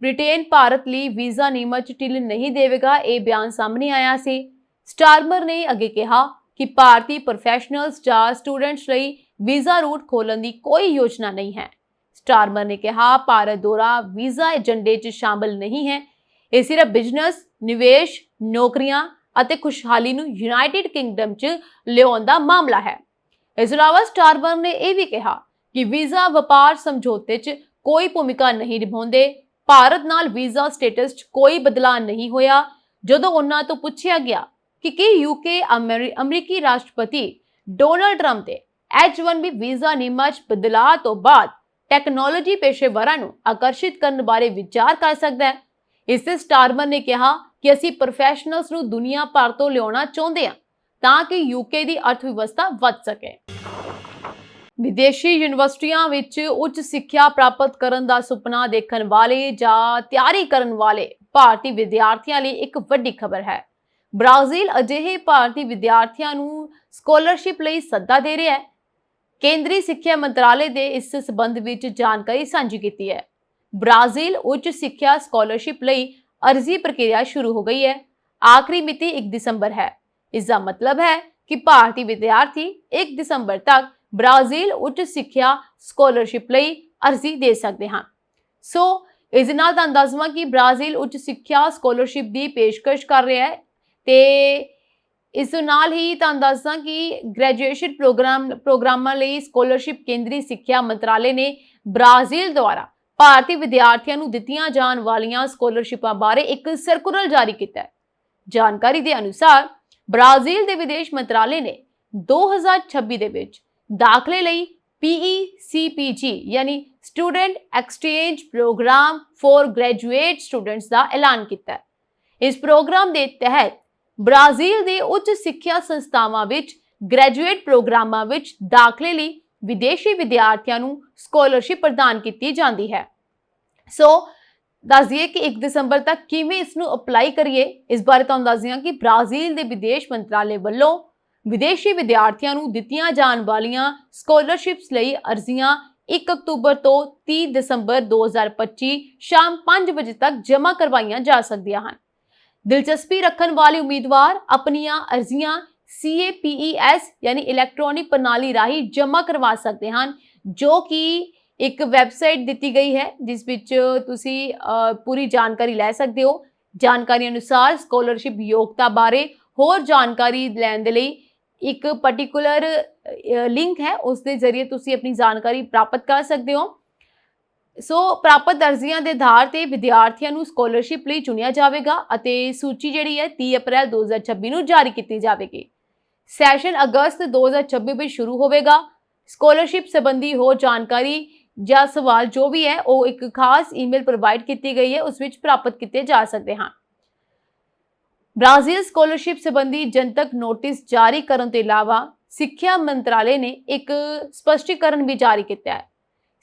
ਬ੍ਰਿਟੇਨ ਭਾਰਤ ਲਈ ਵੀਜ਼ਾ ਨਿਯਮਾਂ 'ਚ ਢਿੱਲ ਨਹੀਂ ਦੇਵੇਗਾ। ਇਹ ਬਿਆਨ ਸਾਹਮਣੇ ਆਇਆ ਸੀ। ਸਟਾਰਮਰ ਨੇ ਅੱਗੇ ਕਿਹਾ ਕਿ ਭਾਰਤੀ ਪ੍ਰੋਫੈਸ਼ਨਲਸ ਜਾਂ ਸਟੂਡੈਂਟਸ ਲਈ ਵੀਜ਼ਾ ਰੂਟ ਖੋਲ੍ਹਣ ਦੀ ਕੋਈ ਯੋਜਨਾ ਨਹੀਂ ਹੈ। ਸਟਾਰਮਰ ਨੇ ਕਿਹਾ, ਭਾਰਤ ਦੌਰਾ ਵੀਜ਼ਾ ਏਜੰਡੇ 'ਚ ਸ਼ਾਮਲ ਨਹੀਂ ਹੈ। ਇਹ ਸਿਰਫ ਬਿਜ਼ਨਸ, ਨਿਵੇਸ਼, ਨੌਕਰੀਆਂ ਅਤੇ ਖੁਸ਼ਹਾਲੀ ਨੂੰ ਯੂਨਾਈਟਿਡ ਕਿੰਗਡਮ 'ਚ ਲਿਆਉਣ ਦਾ ਮਾਮਲਾ ਹੈ। ਇਸ ਤੋਂ ਇਲਾਵਾ ਸਟਾਰਮਰ ਨੇ ਇਹ ਵੀ ਕਿਹਾ ਕਿ ਵੀਜ਼ਾ ਵਪਾਰ ਸਮਝੌਤੇ 'ਚ ਕੋਈ ਭੂਮਿਕਾ ਨਹੀਂ ਨਿਭਾਉਂਦੇ। ਭਾਰਤ ਨਾਲ ਵੀਜ਼ਾ ਸਟੇਟਸ 'ਚ ਕੋਈ ਬਦਲਾਅ ਨਹੀਂ ਹੋਇਆ। ਜਦੋਂ ਉਹਨਾਂ ਤੋਂ ਪੁੱਛਿਆ ਗਿਆ ਕਿ ਕੀ ਯੂਕੇ ਅਮਰੀਕੀ ਰਾਸ਼ਟਰਪਤੀ ਡੋਨਾਲਡ ਟਰੰਪ ਦੇ H-1B ਵੀਜ਼ਾ ਨਿਯਮਾਂ 'ਚ ਬਦਲਾਅ ਤੋਂ ਬਾਅਦ ਟੈਕਨੋਲੋਜੀ ਪੇਸ਼ੇਵਰਾਂ ਨੂੰ ਆਕਰਸ਼ਿਤ ਕਰਨ ਬਾਰੇ ਵਿਚਾਰ ਕਰ ਸਕਦਾ ਹੈ, ਇਸ ਤੇ ਸਟਾਰਮਰ ਨੇ ਕਿਹਾ ਕਿ ਅਸੀਂ ਪ੍ਰੋਫੈਸ਼ਨਲਸ ਨੂੰ ਦੁਨੀਆ ਭਰ ਤੋਂ ਲਿਆਉਣਾ ਚਾਹੁੰਦੇ ਹਾਂ ਤਾਂ ਕਿ ਯੂਕੇ ਦੀ ਅਰਥ ਵਿਵਸਥਾ ਵੱਧ ਸਕੇ। ਵਿਦੇਸ਼ੀ ਯੂਨੀਵਰਸਿਟੀਆਂ ਵਿੱਚ ਉੱਚ ਸਿੱਖਿਆ ਪ੍ਰਾਪਤ ਕਰਨ ਦਾ ਸੁਪਨਾ ਦੇਖਣ ਵਾਲੇ ਜਾਂ ਤਿਆਰੀ ਕਰਨ ਵਾਲੇ ਭਾਰਤੀ ਵਿਦਿਆਰਥੀਆਂ ਲਈ ਇੱਕ ਵੱਡੀ ਖਬਰ ਹੈ। ਬ੍ਰਾਜ਼ੀਲ ਅਜਿਹੇ ਭਾਰਤੀ ਵਿਦਿਆਰਥੀਆਂ ਨੂੰ ਸਕਾਲਰਸ਼ਿਪ ਲਈ ਸੱਦਾ ਦੇ ਰਿਹਾ ਹੈ। ਕੇਂਦਰੀ ਸਿੱਖਿਆ ਮੰਤਰਾਲੇ ਦੇ ਇਸ ਸਬੰਧ ਵਿੱਚ ਜਾਣਕਾਰੀ ਸਾਂਝੀ ਕੀਤੀ ਹੈ। ਬ੍ਰਾਜ਼ੀਲ ਉੱਚ ਸਿੱਖਿਆ ਸਕਾਲਰਸ਼ਿਪ ਲਈ ਅਰਜ਼ੀ ਪ੍ਰਕਿਰਿਆ ਸ਼ੁਰੂ ਹੋ ਗਈ ਹੈ। ਆਖਰੀ ਮਿਤੀ 1 ਦਸੰਬਰ ਹੈ। ਇਸ ਦਾ ਮਤਲਬ ਹੈ ਕਿ ਭਾਰਤੀ ਵਿਦਿਆਰਥੀ 1 ਦਸੰਬਰ ਤੱਕ ਬ੍ਰਾਜ਼ੀਲ ਉੱਚ ਸਿੱਖਿਆ ਸਕਾਲਰਸ਼ਿਪ ਲਈ ਅਰਜ਼ੀ ਦੇ ਸਕਦੇ ਹਨ। ਸੋ ਇਸ ਨਾਲ ਤੁਹਾਨੂੰ ਦੱਸਵਾਂ ਕਿ ਬ੍ਰਾਜ਼ੀਲ ਉੱਚ ਸਿੱਖਿਆ ਸਕਾਲਰਸ਼ਿਪ ਦੀ ਪੇਸ਼ਕਸ਼ ਕਰ ਰਿਹਾ ਹੈ ਤੇ ਇਸ ਨਾਲ ਹੀ ਤੁਹਾਨੂੰ ਦੱਸਾਂ ਕਿ ਗ੍ਰੈਜੂਏਸ਼ਨ ਪ੍ਰੋਗਰਾਮਾਂ ਲਈ ਸਕਾਲਰਸ਼ਿਪ ਕੇਂਦਰੀ ਸਿੱਖਿਆ ਮੰਤਰਾਲੇ ਨੇ ਬ੍ਰਾਜ਼ੀਲ ਦੁਆਰਾ ਭਾਰਤੀ ਵਿਦਿਆਰਥੀਆਂ ਨੂੰ ਦਿੱਤੀਆਂ ਜਾਣ ਵਾਲੀਆਂ ਸਕਾਲਰਸ਼ਿਪਾਂ ਬਾਰੇ ਇੱਕ ਸਰਕੂਲਰ ਜਾਰੀ ਕੀਤਾ ਹੈ। ਜਾਣਕਾਰੀ ਦੇ ਅਨੁਸਾਰ ਬ੍ਰਾਜ਼ੀਲ ਦੇ ਵਿਦੇਸ਼ ਮੰਤਰਾਲੇ ਨੇ 2026 ਦੇ ਵਿੱਚ ਦਾਖਲੇ ਲਈ PECPG ਯਾਨੀ student exchange programme for graduate students ਦਾ ਐਲਾਨ ਕੀਤਾ ਹੈ। ਇਸ ਪ੍ਰੋਗਰਾਮ ਦੇ ਤਹਿਤ ਬ੍ਰਾਜ਼ੀਲ ਦੇ ਉੱਚ ਸਿੱਖਿਆ ਸੰਸਥਾਵਾਂ ਵਿੱਚ ਗ੍ਰੈਜੂਏਟ ਪ੍ਰੋਗਰਾਮਾਂ ਵਿੱਚ ਦਾਖਲੇ ਲਈ ਵਿਦੇਸ਼ੀ ਵਿਦਿਆਰਥੀਆਂ ਨੂੰ ਸਕਾਲਰਸ਼ਿਪ ਪ੍ਰਦਾਨ ਕੀਤੀ ਜਾਂਦੀ ਹੈ। ਸੋ ਦੱਸ ਦਈਏ ਕਿ 1 ਦਸੰਬਰ ਤੱਕ ਕਿਵੇਂ ਇਸ ਨੂੰ ਅਪਲਾਈ ਕਰੀਏ, ਇਸ ਬਾਰੇ ਤੁਹਾਨੂੰ ਦੱਸਦੀ ਹਾਂ ਕਿ ਬ੍ਰਾਜ਼ੀਲ ਦੇ ਵਿਦੇਸ਼ ਮੰਤਰਾਲੇ ਵੱਲੋਂ ਵਿਦੇਸ਼ੀ ਵਿਦਿਆਰਥੀਆਂ ਨੂੰ ਦਿੱਤੀਆਂ ਜਾਣ ਵਾਲੀਆਂ ਸਕਾਲਰਸ਼ਿਪਸ ਲਈ ਅਰਜ਼ੀਆਂ 1 ਅਕਤੂਬਰ ਤੋਂ 30 ਦਸੰਬਰ 2025 ਸ਼ਾਮ 5 ਵਜੇ ਤੱਕ ਜਮ੍ਹਾਂ ਕਰਵਾਈਆਂ ਜਾ ਸਕਦੀਆਂ ਹਨ। ਦਿਲਚਸਪੀ ਰੱਖਣ ਵਾਲੇ ਉਮੀਦਵਾਰ ਆਪਣੀਆਂ ਅਰਜ਼ੀਆਂ CAPES ਯਾਨੀ ਇਲੈਕਟ੍ਰੋਨਿਕ ਪ੍ਰਣਾਲੀ ਰਾਹੀਂ ਜਮ੍ਹਾਂ ਕਰਵਾ ਸਕਦੇ ਹਨ, ਜੋ ਕਿ ਇੱਕ ਵੈਬਸਾਈਟ ਦਿੱਤੀ ਗਈ ਹੈ ਜਿਸ ਵਿੱਚ ਤੁਸੀਂ ਪੂਰੀ ਜਾਣਕਾਰੀ ਲੈ ਸਕਦੇ ਹੋ। ਜਾਣਕਾਰੀ ਅਨੁਸਾਰ ਸਕਾਲਰਸ਼ਿਪ ਯੋਗਤਾ ਬਾਰੇ ਹੋਰ ਜਾਣਕਾਰੀ ਲੈਣ ਦੇ ਲਈ ਇੱਕ ਪਾਰਟਿਕੂਲਰ ਲਿੰਕ ਹੈ, ਉਸ ਦੇ ਜ਼ਰੀਏ ਤੁਸੀਂ ਆਪਣੀ ਜਾਣਕਾਰੀ ਪ੍ਰਾਪਤ ਕਰ ਸਕਦੇ ਹੋ। ਸੋ ਪ੍ਰਾਪਤ ਅਰਜ਼ੀਆਂ ਦੇ ਆਧਾਰ ਤੇ ਵਿਦਿਆਰਥੀਆਂ ਨੂੰ ਸਕਾਲਰਸ਼ਿਪ ਲਈ ਚੁਣਿਆ ਜਾਵੇਗਾ ਅਤੇ ਸੂਚੀ ਜਿਹੜੀ ਹੈ 30 ਅਪ੍ਰੈਲ 2026 ਨੂੰ ਜਾਰੀ ਕੀਤੀ ਜਾਵੇਗੀ। ਸੈਸ਼ਨ ਅਗਸਤ 2026 ਵਿੱਚ ਸ਼ੁਰੂ ਹੋਵੇਗਾ। ਸਕਾਲਰਸ਼ਿਪ ਸੰਬੰਧੀ ਹੋਰ ਜਾਣਕਾਰੀ ਜਾਂ ਸਵਾਲ ਜੋ ਵੀ ਹੈ ਉਹ ਇੱਕ ਖਾਸ ਈਮੇਲ ਪ੍ਰੋਵਾਈਡ ਕੀਤੀ ਗਈ ਹੈ, ਉਸ ਵਿੱਚ ਪ੍ਰਾਪਤ ਕੀਤੇ ਜਾ ਸਕਦੇ ਹਨ। ਬ੍ਰਾਜ਼ੀਲ ਸਕਾਲਰਸ਼ਿਪ ਸੰਬੰਧੀ ਜਨਤਕ ਨੋਟਿਸ ਜਾਰੀ ਕਰਨ ਤੋਂ ਇਲਾਵਾ ਸਿੱਖਿਆ ਮੰਤਰਾਲੇ ਨੇ ਇੱਕ ਸਪਸ਼ਟੀਕਰਨ ਵੀ ਜਾਰੀ ਕੀਤਾ ਹੈ।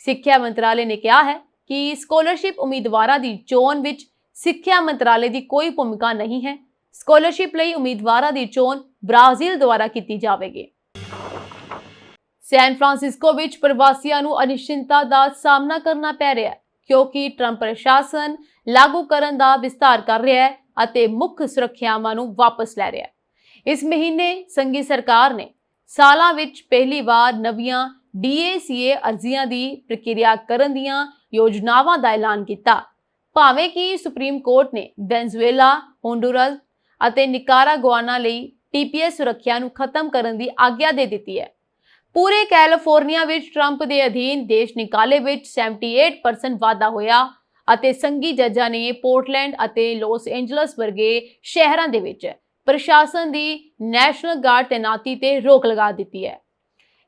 ਸਿੱਖਿਆ ਮੰਤਰਾਲੇ ਨੇ ਕਿਹਾ ਹੈ ਕਿ ਸਕਾਲਰਸ਼ਿਪ ਉਮੀਦਵਾਰਾਂ ਦੀ ਚੋਣ ਵਿੱਚ ਸਿੱਖਿਆ ਮੰਤਰਾਲੇ ਦੀ ਕੋਈ ਭੂਮਿਕਾ ਨਹੀਂ ਹੈ। ਸਕਾਲਰਸ਼ਿਪ ਲਈ ਉਮੀਦਵਾਰਾਂ ਦੀ ਚੋਣ ਬ੍ਰਾਜ਼ੀਲ ਦੁਆਰਾ ਕੀਤੀ ਜਾਵੇਗੀ। ਸੈਨ ਫਰਾਂਸਿਸਕੋ ਵਿੱਚ ਪ੍ਰਵਾਸੀਆਂ ਨੂੰ ਅਨਿਸ਼ਚਿੰਤਤਾ ਦਾ ਸਾਹਮਣਾ ਕਰਨਾ ਪੈ ਰਿਹਾ ਹੈ ਕਿਉਂਕਿ ਟਰੰਪ ਪ੍ਰਸ਼ਾਸਨ ਲਾਗੂ ਕਰਨ ਦਾ ਵਿਸਤਾਰ ਕਰ ਰਿਹਾ ਹੈ ਅਤੇ ਮੁੱਖ ਸੁਰੱਖਿਆਵਾਂ ਨੂੰ ਵਾਪਸ ਲੈ ਰਿਹਾ ਹੈ। ਇਸ ਮਹੀਨੇ ਸੰਘੀ ਸਰਕਾਰ ਨੇ ਸਾਲਾਂ ਵਿੱਚ ਪਹਿਲੀ ਵਾਰ ਨਵੀਆਂ DACA ਅਰਜ਼ੀਆਂ ਦੀ ਪ੍ਰਕਿਰਿਆ ਕਰਨ ਦੀਆਂ ਯੋਜਨਾਵਾਂ ਦਾ ਐਲਾਨ ਕੀਤਾ। ਭਾਵੇਂ ਕਿ ਸੁਪਰੀਮ ਕੋਰਟ ਨੇ ਵੈਨਜ਼ੂਏਲਾ, ਹੋਂਡੁਰਾਸ ਅਤੇ ਨਿਕਾਰਾਗੁਆਨਾ ਲਈ TPS ਸੁਰੱਖਿਆ ਨੂੰ ਖਤਮ ਕਰਨ ਦੀ ਆਗਿਆ ਦੇ ਦਿੱਤੀ ਹੈ। ਪੂਰੇ ਕੈਲੀਫੋਰਨੀਆ ਵਿੱਚ ਟਰੰਪ ਦੇ ਅਧੀਨ ਦੇਸ਼ ਨਿਕਾਲੇ ਵਿੱਚ 78% ਵਾਧਾ ਹੋਇਆ ਅਤੇ ਸੰਘੀ ਜੱਜਾਂ ਨੇ ਪੋਰਟਲੈਂਡ ਅਤੇ ਲਾਸ ਏਂਜਲਸ ਵਰਗੇ ਸ਼ਹਿਰਾਂ ਦੇ ਵਿੱਚ ਪ੍ਰਸ਼ਾਸਨ ਦੀ ਨੈਸ਼ਨਲ ਗਾਰਡ ਤੈਨਾਤੀ ਤੇ ਰੋਕ ਲਗਾ ਦਿੱਤੀ ਹੈ।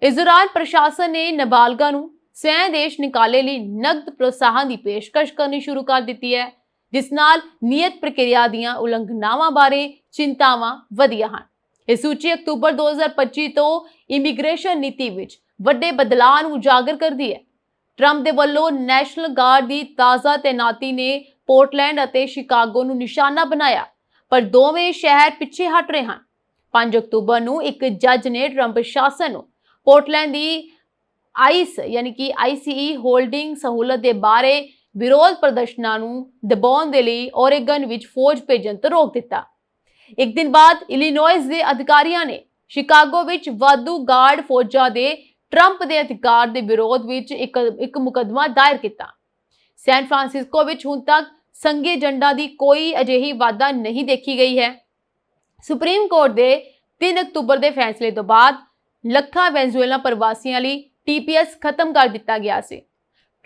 ਇਸ ਦੌਰਾਨ ਪ੍ਰਸ਼ਾਸਨ ਨੇ ਨਾਬਾਲਗਾਂ ਨੂੰ ਸਵੈ ਦੇਸ਼ ਨਿਕਾਲੇ ਲਈ ਨਕਦ ਪ੍ਰੋਤਸਾਹਨ ਦੀ ਪੇਸ਼ਕਸ਼ ਕਰਨੀ ਸ਼ੁਰੂ ਕਰ ਦਿੱਤੀ ਹੈ, ਜਿਸ ਨਾਲ ਨਿਯਤ ਪ੍ਰਕਿਰਿਆ ਦੀਆਂ ਉਲੰਘਣਾਵਾਂ ਬਾਰੇ ਚਿੰਤਾਵਾਂ ਵਧੀਆਂ ਹਨ। ਇਹ ਸੂਚੀ ਅਕਤੂਬਰ 2025 ਤੋਂ ਇਮੀਗ੍ਰੇਸ਼ਨ ਨੀਤੀ ਵਿੱਚ ਵੱਡੇ ਬਦਲਾਅ ਨੂੰ ਉਜਾਗਰ ਕਰਦੀ ਹੈ। ਟਰੰਪ ਦੇ ਵੱਲੋਂ ਨੈਸ਼ਨਲ ਗਾਰਡ ਦੀ ਤਾਜ਼ਾ ਤੈਨਾਤੀ ਨੇ ਪੋਰਟਲੈਂਡ ਅਤੇ ਸ਼ਿਕਾਗੋ ਨੂੰ ਨਿਸ਼ਾਨਾ ਬਣਾਇਆ, ਪਰ ਦੋਵੇਂ ਸ਼ਹਿਰ ਪਿੱਛੇ ਹਟ ਰਹੇ ਹਨ। 5 ਅਕਤੂਬਰ ਨੂੰ ਇੱਕ ਜੱਜ ਨੇ ਟਰੰਪ ਪ੍ਰਸ਼ਾਸਨ ਨੂੰ ਪੋਰਟਲੈਂਡ ਦੀ ICE ਹੋਲਡਿੰਗ ਸਹੂਲਤ ਦੇ ਬਾਰੇ ਵਿਰੋਧ ਪ੍ਰਦਰਸ਼ਨਾਂ ਨੂੰ ਦਬਾਉਣ ਦੇ ਲਈ ਓਰੇਗਨ ਵਿੱਚ ਫੌਜ ਭੇਜਣ ਤੋਂ ਰੋਕ ਦਿੱਤਾ। ਇੱਕ ਦਿਨ ਬਾਅਦ ਇਲੀਨੋਇਸ ਦੇ ਅਧਿਕਾਰੀਆਂ ਨੇ ਸ਼ਿਕਾਗੋ ਵਿੱਚ ਵਾਧੂ ਗਾਰਡ ਫੌਜਾਂ ਦੇ ਟਰੰਪ ਦੇ ਅਧਿਕਾਰ ਦੇ ਵਿਰੋਧ ਵਿੱਚ ਇੱਕ ਮੁਕੱਦਮਾ ਦਾਇਰ ਕੀਤਾ। ਸੈਨ ਫਰਾਂਸਿਸਕੋ ਵਿੱਚ ਹੁਣ ਤੱਕ ਸੰਘੀ ਏਜੰਡਾ ਦੀ ਕੋਈ ਅਜਿਹੀ ਵਾਧਾ ਨਹੀਂ ਦੇਖੀ ਗਈ ਹੈ। ਸੁਪਰੀਮ ਕੋਰਟ ਦੇ 3 ਅਕਤੂਬਰ ਦੇ ਫੈਸਲੇ ਤੋਂ ਬਾਅਦ ਲੱਖਾਂ ਵੈਨਜ਼ੂਏਲਾ ਪ੍ਰਵਾਸੀਆਂ ਲਈ TPS ਖਤਮ ਕਰ ਦਿੱਤਾ ਗਿਆ ਸੀ।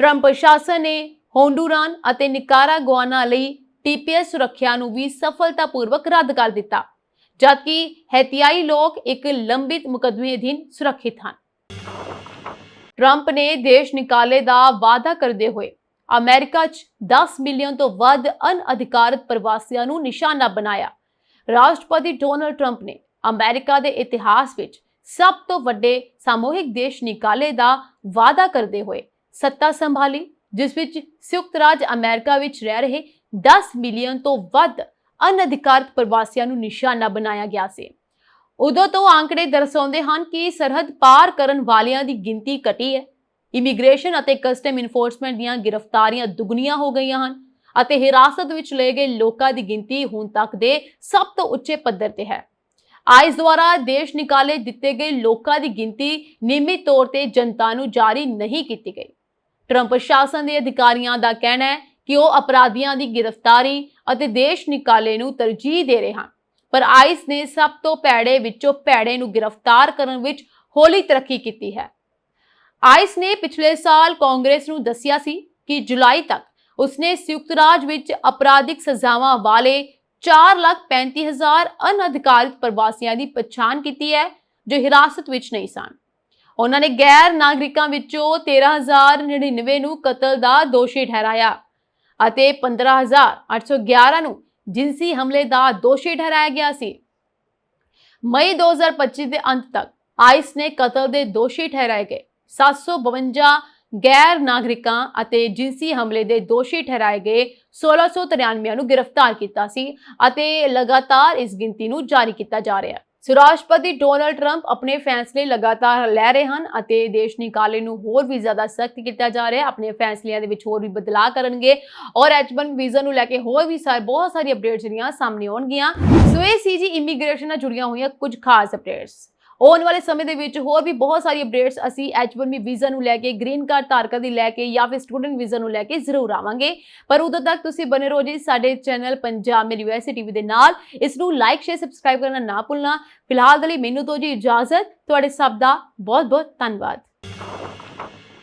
ਟਰੰਪ ਪ੍ਰਸ਼ਾਸਨ ਨੇ ਹੋਂਡੁਰਾਸ ਅਤੇ ਨਿਕਾਰਾਗੁਆਨਾ ਲਈ TPS ਸੁਰੱਖਿਆ ਨੂੰ ਵੀ ਸਫਲਤਾਪੂਰਵਕ ਰੱਦ ਕਰ ਦਿੱਤਾ, ਜਦਕਿ ਹੇਤੀਆਈ ਲੋਕ ਇੱਕ ਲੰਬਿਤ ਮੁਕੱਦਮੇ ਅਧੀਨ ਸੁਰੱਖਿਅਤ ਹਨ। ਟਰੰਪ ਨੇ ਦੇਸ਼ ਨਿਕਾਲੇ ਦਾ ਵਾਅਦਾ ਕਰਦੇ ਹੋਏ ਅਮਰੀਕਾ 'ਚ 10 ਮਿਲੀਅਨ ਤੋਂ ਵੱਧ ਅਣਅਧਿਕਾਰਤ ਪ੍ਰਵਾਸੀਆਂ ਨੂੰ ਨਿਸ਼ਾਨਾ ਬਣਾਇਆ। ਰਾਸ਼ਟਰਪਤੀ ਡੋਨਾਲਡ ਟਰੰਪ ਨੇ ਅਮਰੀਕਾ ਦੇ ਇਤਿਹਾਸ ਵਿੱਚ ਸਭ ਤੋਂ ਵੱਡੇ ਸਮੂਹਿਕ ਦੇਸ਼ ਨਿਕਾਲੇ ਦਾ ਵਾਅਦਾ ਕਰਦੇ ਹੋਏ ਸੱਤਾ ਸੰਭਾਲੀ, ਜਿਸ ਵਿੱਚ ਸੰਯੁਕਤ ਰਾਜ ਅਮਰੀਕਾ ਵਿੱਚ ਰਹਿ ਰਹੇ 10 ਮਿਲੀਅਨ ਤੋਂ ਵੱਧ ਅਣਅਧਿਕਾਰਤ ਪ੍ਰਵਾਸੀਆਂ ਨੂੰ ਨਿਸ਼ਾਨਾ ਬਣਾਇਆ ਗਿਆ ਸੀ। ਉਦੋਂ ਤੋਂ ਆંકੜੇ ਦਰਸਾਉਂਦੇ ਹਨ ਕਿ ਸਰਹੱਦ ਪਾਰ ਕਰਨ ਵਾਲਿਆਂ ਦੀ ਗਿਣਤੀ ਘਟੀ ਹੈ। ਇਮੀਗ੍ਰੇਸ਼ਨ ਅਤੇ ਕਸਟਮ ਇਨਫੋਰਸਮੈਂਟ ਦੀਆਂ ਗ੍ਰਿਫਤਾਰੀਆਂ ਦੁੱਗਣੀਆਂ ਹੋ ਗਈਆਂ ਹਨ ਅਤੇ ਹਿਰਾਸਤ ਵਿੱਚ ਲਏ ਗਏ ਲੋਕਾਂ ਦੀ ਗਿਣਤੀ ਹੁਣ ਤੱਕ ਦੇ ਸਭ ਤੋਂ ਉੱਚੇ ਪੱਧਰ ਤੇ ਹੈ। ICE ਦੁਆਰਾ ਦੇਸ਼ ਨਿਕਾਲੇ ਦਿੱਤੇ ਗਏ ਲੋਕਾਂ ਦੀ ਗਿਣਤੀ ਨਿਯਮਿਤ ਤੌਰ ਤੇ ਜਨਤਾ ਨੂੰ ਜਾਰੀ ਨਹੀਂ ਕੀਤੀ ਗਈ। ਟਰੰਪ ਪ੍ਰਸ਼ਾਸਨ ਦੇ ਅਧਿਕਾਰੀਆਂ ਦਾ ਕਹਿਣਾ ਹੈ ਕਿ ਉਹ ਅਪਰਾਧੀਆਂ ਦੀ ਗ੍ਰਿਫਤਾਰੀ ਅਤੇ ਦੇਸ਼ ਨਿਕਾਲੇ ਨੂੰ ਤਰਜੀਹ ਦੇ ਰਹੇ ਹਨ, ਪਰ ICE ਨੇ ਸਭ ਤੋਂ ਭੈੜੇ ਵਿੱਚੋਂ ਭੈੜੇ ਨੂੰ ਗ੍ਰਿਫਤਾਰ ਕਰਨ ਵਿੱਚ ਹੌਲੀ ਤਰੱਕੀ ਕੀਤੀ ਹੈ। ICE ਨੇ ਪਿਛਲੇ ਸਾਲ ਕਾਂਗਰਸ ਨੂੰ ਦੱਸਿਆ ਸੀ ਕਿ ਜੁਲਾਈ ਤੱਕ ਉਸਨੇ ਸੰਯੁਕਤ ਰਾਜ ਵਿੱਚ ਅਪਰਾਧਿਕ ਸਜ਼ਾਵਾਂ ਵਾਲੇ 4,35,000 ਅਣਅਧਿਕਾਰਿਤ ਪ੍ਰਵਾਸੀਆਂ ਦੀ ਪਛਾਣ ਕੀਤੀ ਹੈ ਜੋ ਹਿਰਾਸਤ ਵਿੱਚ ਨਹੀਂ ਸਨ। ਉਹਨਾਂ ਨੇ ਗੈਰ ਨਾਗਰਿਕਾਂ ਵਿੱਚੋਂ 13,099 ਨੂੰ ਕਤਲ ਦਾ ਦੋਸ਼ੀ ਠਹਿਰਾਇਆ ਅਤੇ 15,811 ਨੂੰ ਜਿਨਸੀ ਹਮਲੇ ਦਾ ਦੋਸ਼ੀ ਠਹਿਰਾਇਆ ਗਿਆ ਸੀ। ਮਈ 2025 ਦੇ ਅੰਤ ਤੱਕ ICE ਨੇ ਕਤਲ ਦੇ ਦੋਸ਼ੀ ਠਹਿਰਾਏ ਗਏ 752 ਗੈਰ ਨਾਗਰਿਕਾਂ ਅਤੇ ਜਿਨਸੀ ਹਮਲੇ ਦੇ ਦੋਸ਼ੀ ਠਹਿਰਾਏ ਗਏ 1693 ਨੂੰ ਗ੍ਰਿਫਤਾਰ ਕੀਤਾ ਸੀ ਅਤੇ ਲਗਾਤਾਰ ਇਸ ਗਿਣਤੀ ਨੂੰ ਜਾਰੀ ਕੀਤਾ ਜਾ ਰਿਹਾ ਹੈ। ਰਾਸ਼ਟਰਪਤੀ ਡੋਨਾਲਡ ਟਰੰਪ ਆਪਣੇ ਫੈਸਲੇ ਲਗਾਤਾਰ ਲੈ ਰਹੇ ਹਨ ਅਤੇ ਦੇਸ਼ ਨਿਕਾਲੇ ਨੂੰ ਹੋਰ ਵੀ ਜ਼ਿਆਦਾ ਸਖਤ ਕੀਤਾ ਜਾ ਰਿਹਾ ਹੈ। ਆਪਣੇ ਫੈਸਲਿਆਂ ਦੇ ਵਿੱਚ ਹੋਰ ਵੀ ਬਦਲਾਅ ਕਰਨਗੇ ਔਰ H1 ਵੀਜ਼ਾ ਨੂੰ ਲੈ ਕੇ ਹੋਰ ਵੀ ਬਹੁਤ ਸਾਰੀ ਅਪਡੇਟਸ ਜਿਹੜੀਆਂ ਸਾਹਮਣੇ ਆਉਣਗੀਆਂ। ਸੋ ਇਹ ਸੀ ਜੀ ਇਮੀਗ੍ਰੇਸ਼ਨ ਨਾਲ ਜੁੜੀਆਂ ਹੋਈਆਂ ਕੁਝ ਖਾਸ ਅਪਡੇਟਸ। ਆਉਣ ਵਾਲੇ ਸਮੇਂ ਦੇ ਵਿੱਚ ਹੋਰ ਵੀ ਬਹੁਤ ਸਾਰੀ ਅਪਡੇਟਸ ਅਸੀਂ H1B ਵੀਜ਼ਾ ਨੂੰ ਲੈ ਕੇ, ਗ੍ਰੀਨ ਕਾਰਡ ਧਾਰਕਾਂ ਦੀ ਲੈ ਕੇ ਜਾਂ ਫਿਰ ਸਟੂਡੈਂਟ ਵੀਜ਼ਾ ਨੂੰ ਲੈ ਕੇ ਜ਼ਰੂਰ ਆਵਾਂਗੇ। ਪਰ ਉਦੋਂ ਤੱਕ ਤੁਸੀਂ ਬਨੇ ਰਹੋ ਜੀ ਸਾਡੇ ਚੈਨਲ ਪੰਜਾਬ ਮੇਲ USA TV ਦੇ ਨਾਲ। ਇਸ ਨੂੰ ਲਾਈਕ, ਸ਼ੇਅਰ, ਸਬਸਕ੍ਰਾਈਬ ਕਰਨਾ ਨਾ ਭੁੱਲਣਾ। ਫਿਲਹਾਲ ਦੇ ਲਈ ਮੈਨੂੰ ਦਿਓ ਜੀ ਇਜਾਜ਼ਤ। ਤੁਹਾਡੇ ਸਭ ਦਾ ਬਹੁਤ ਬਹੁਤ ਧੰਨਵਾਦ।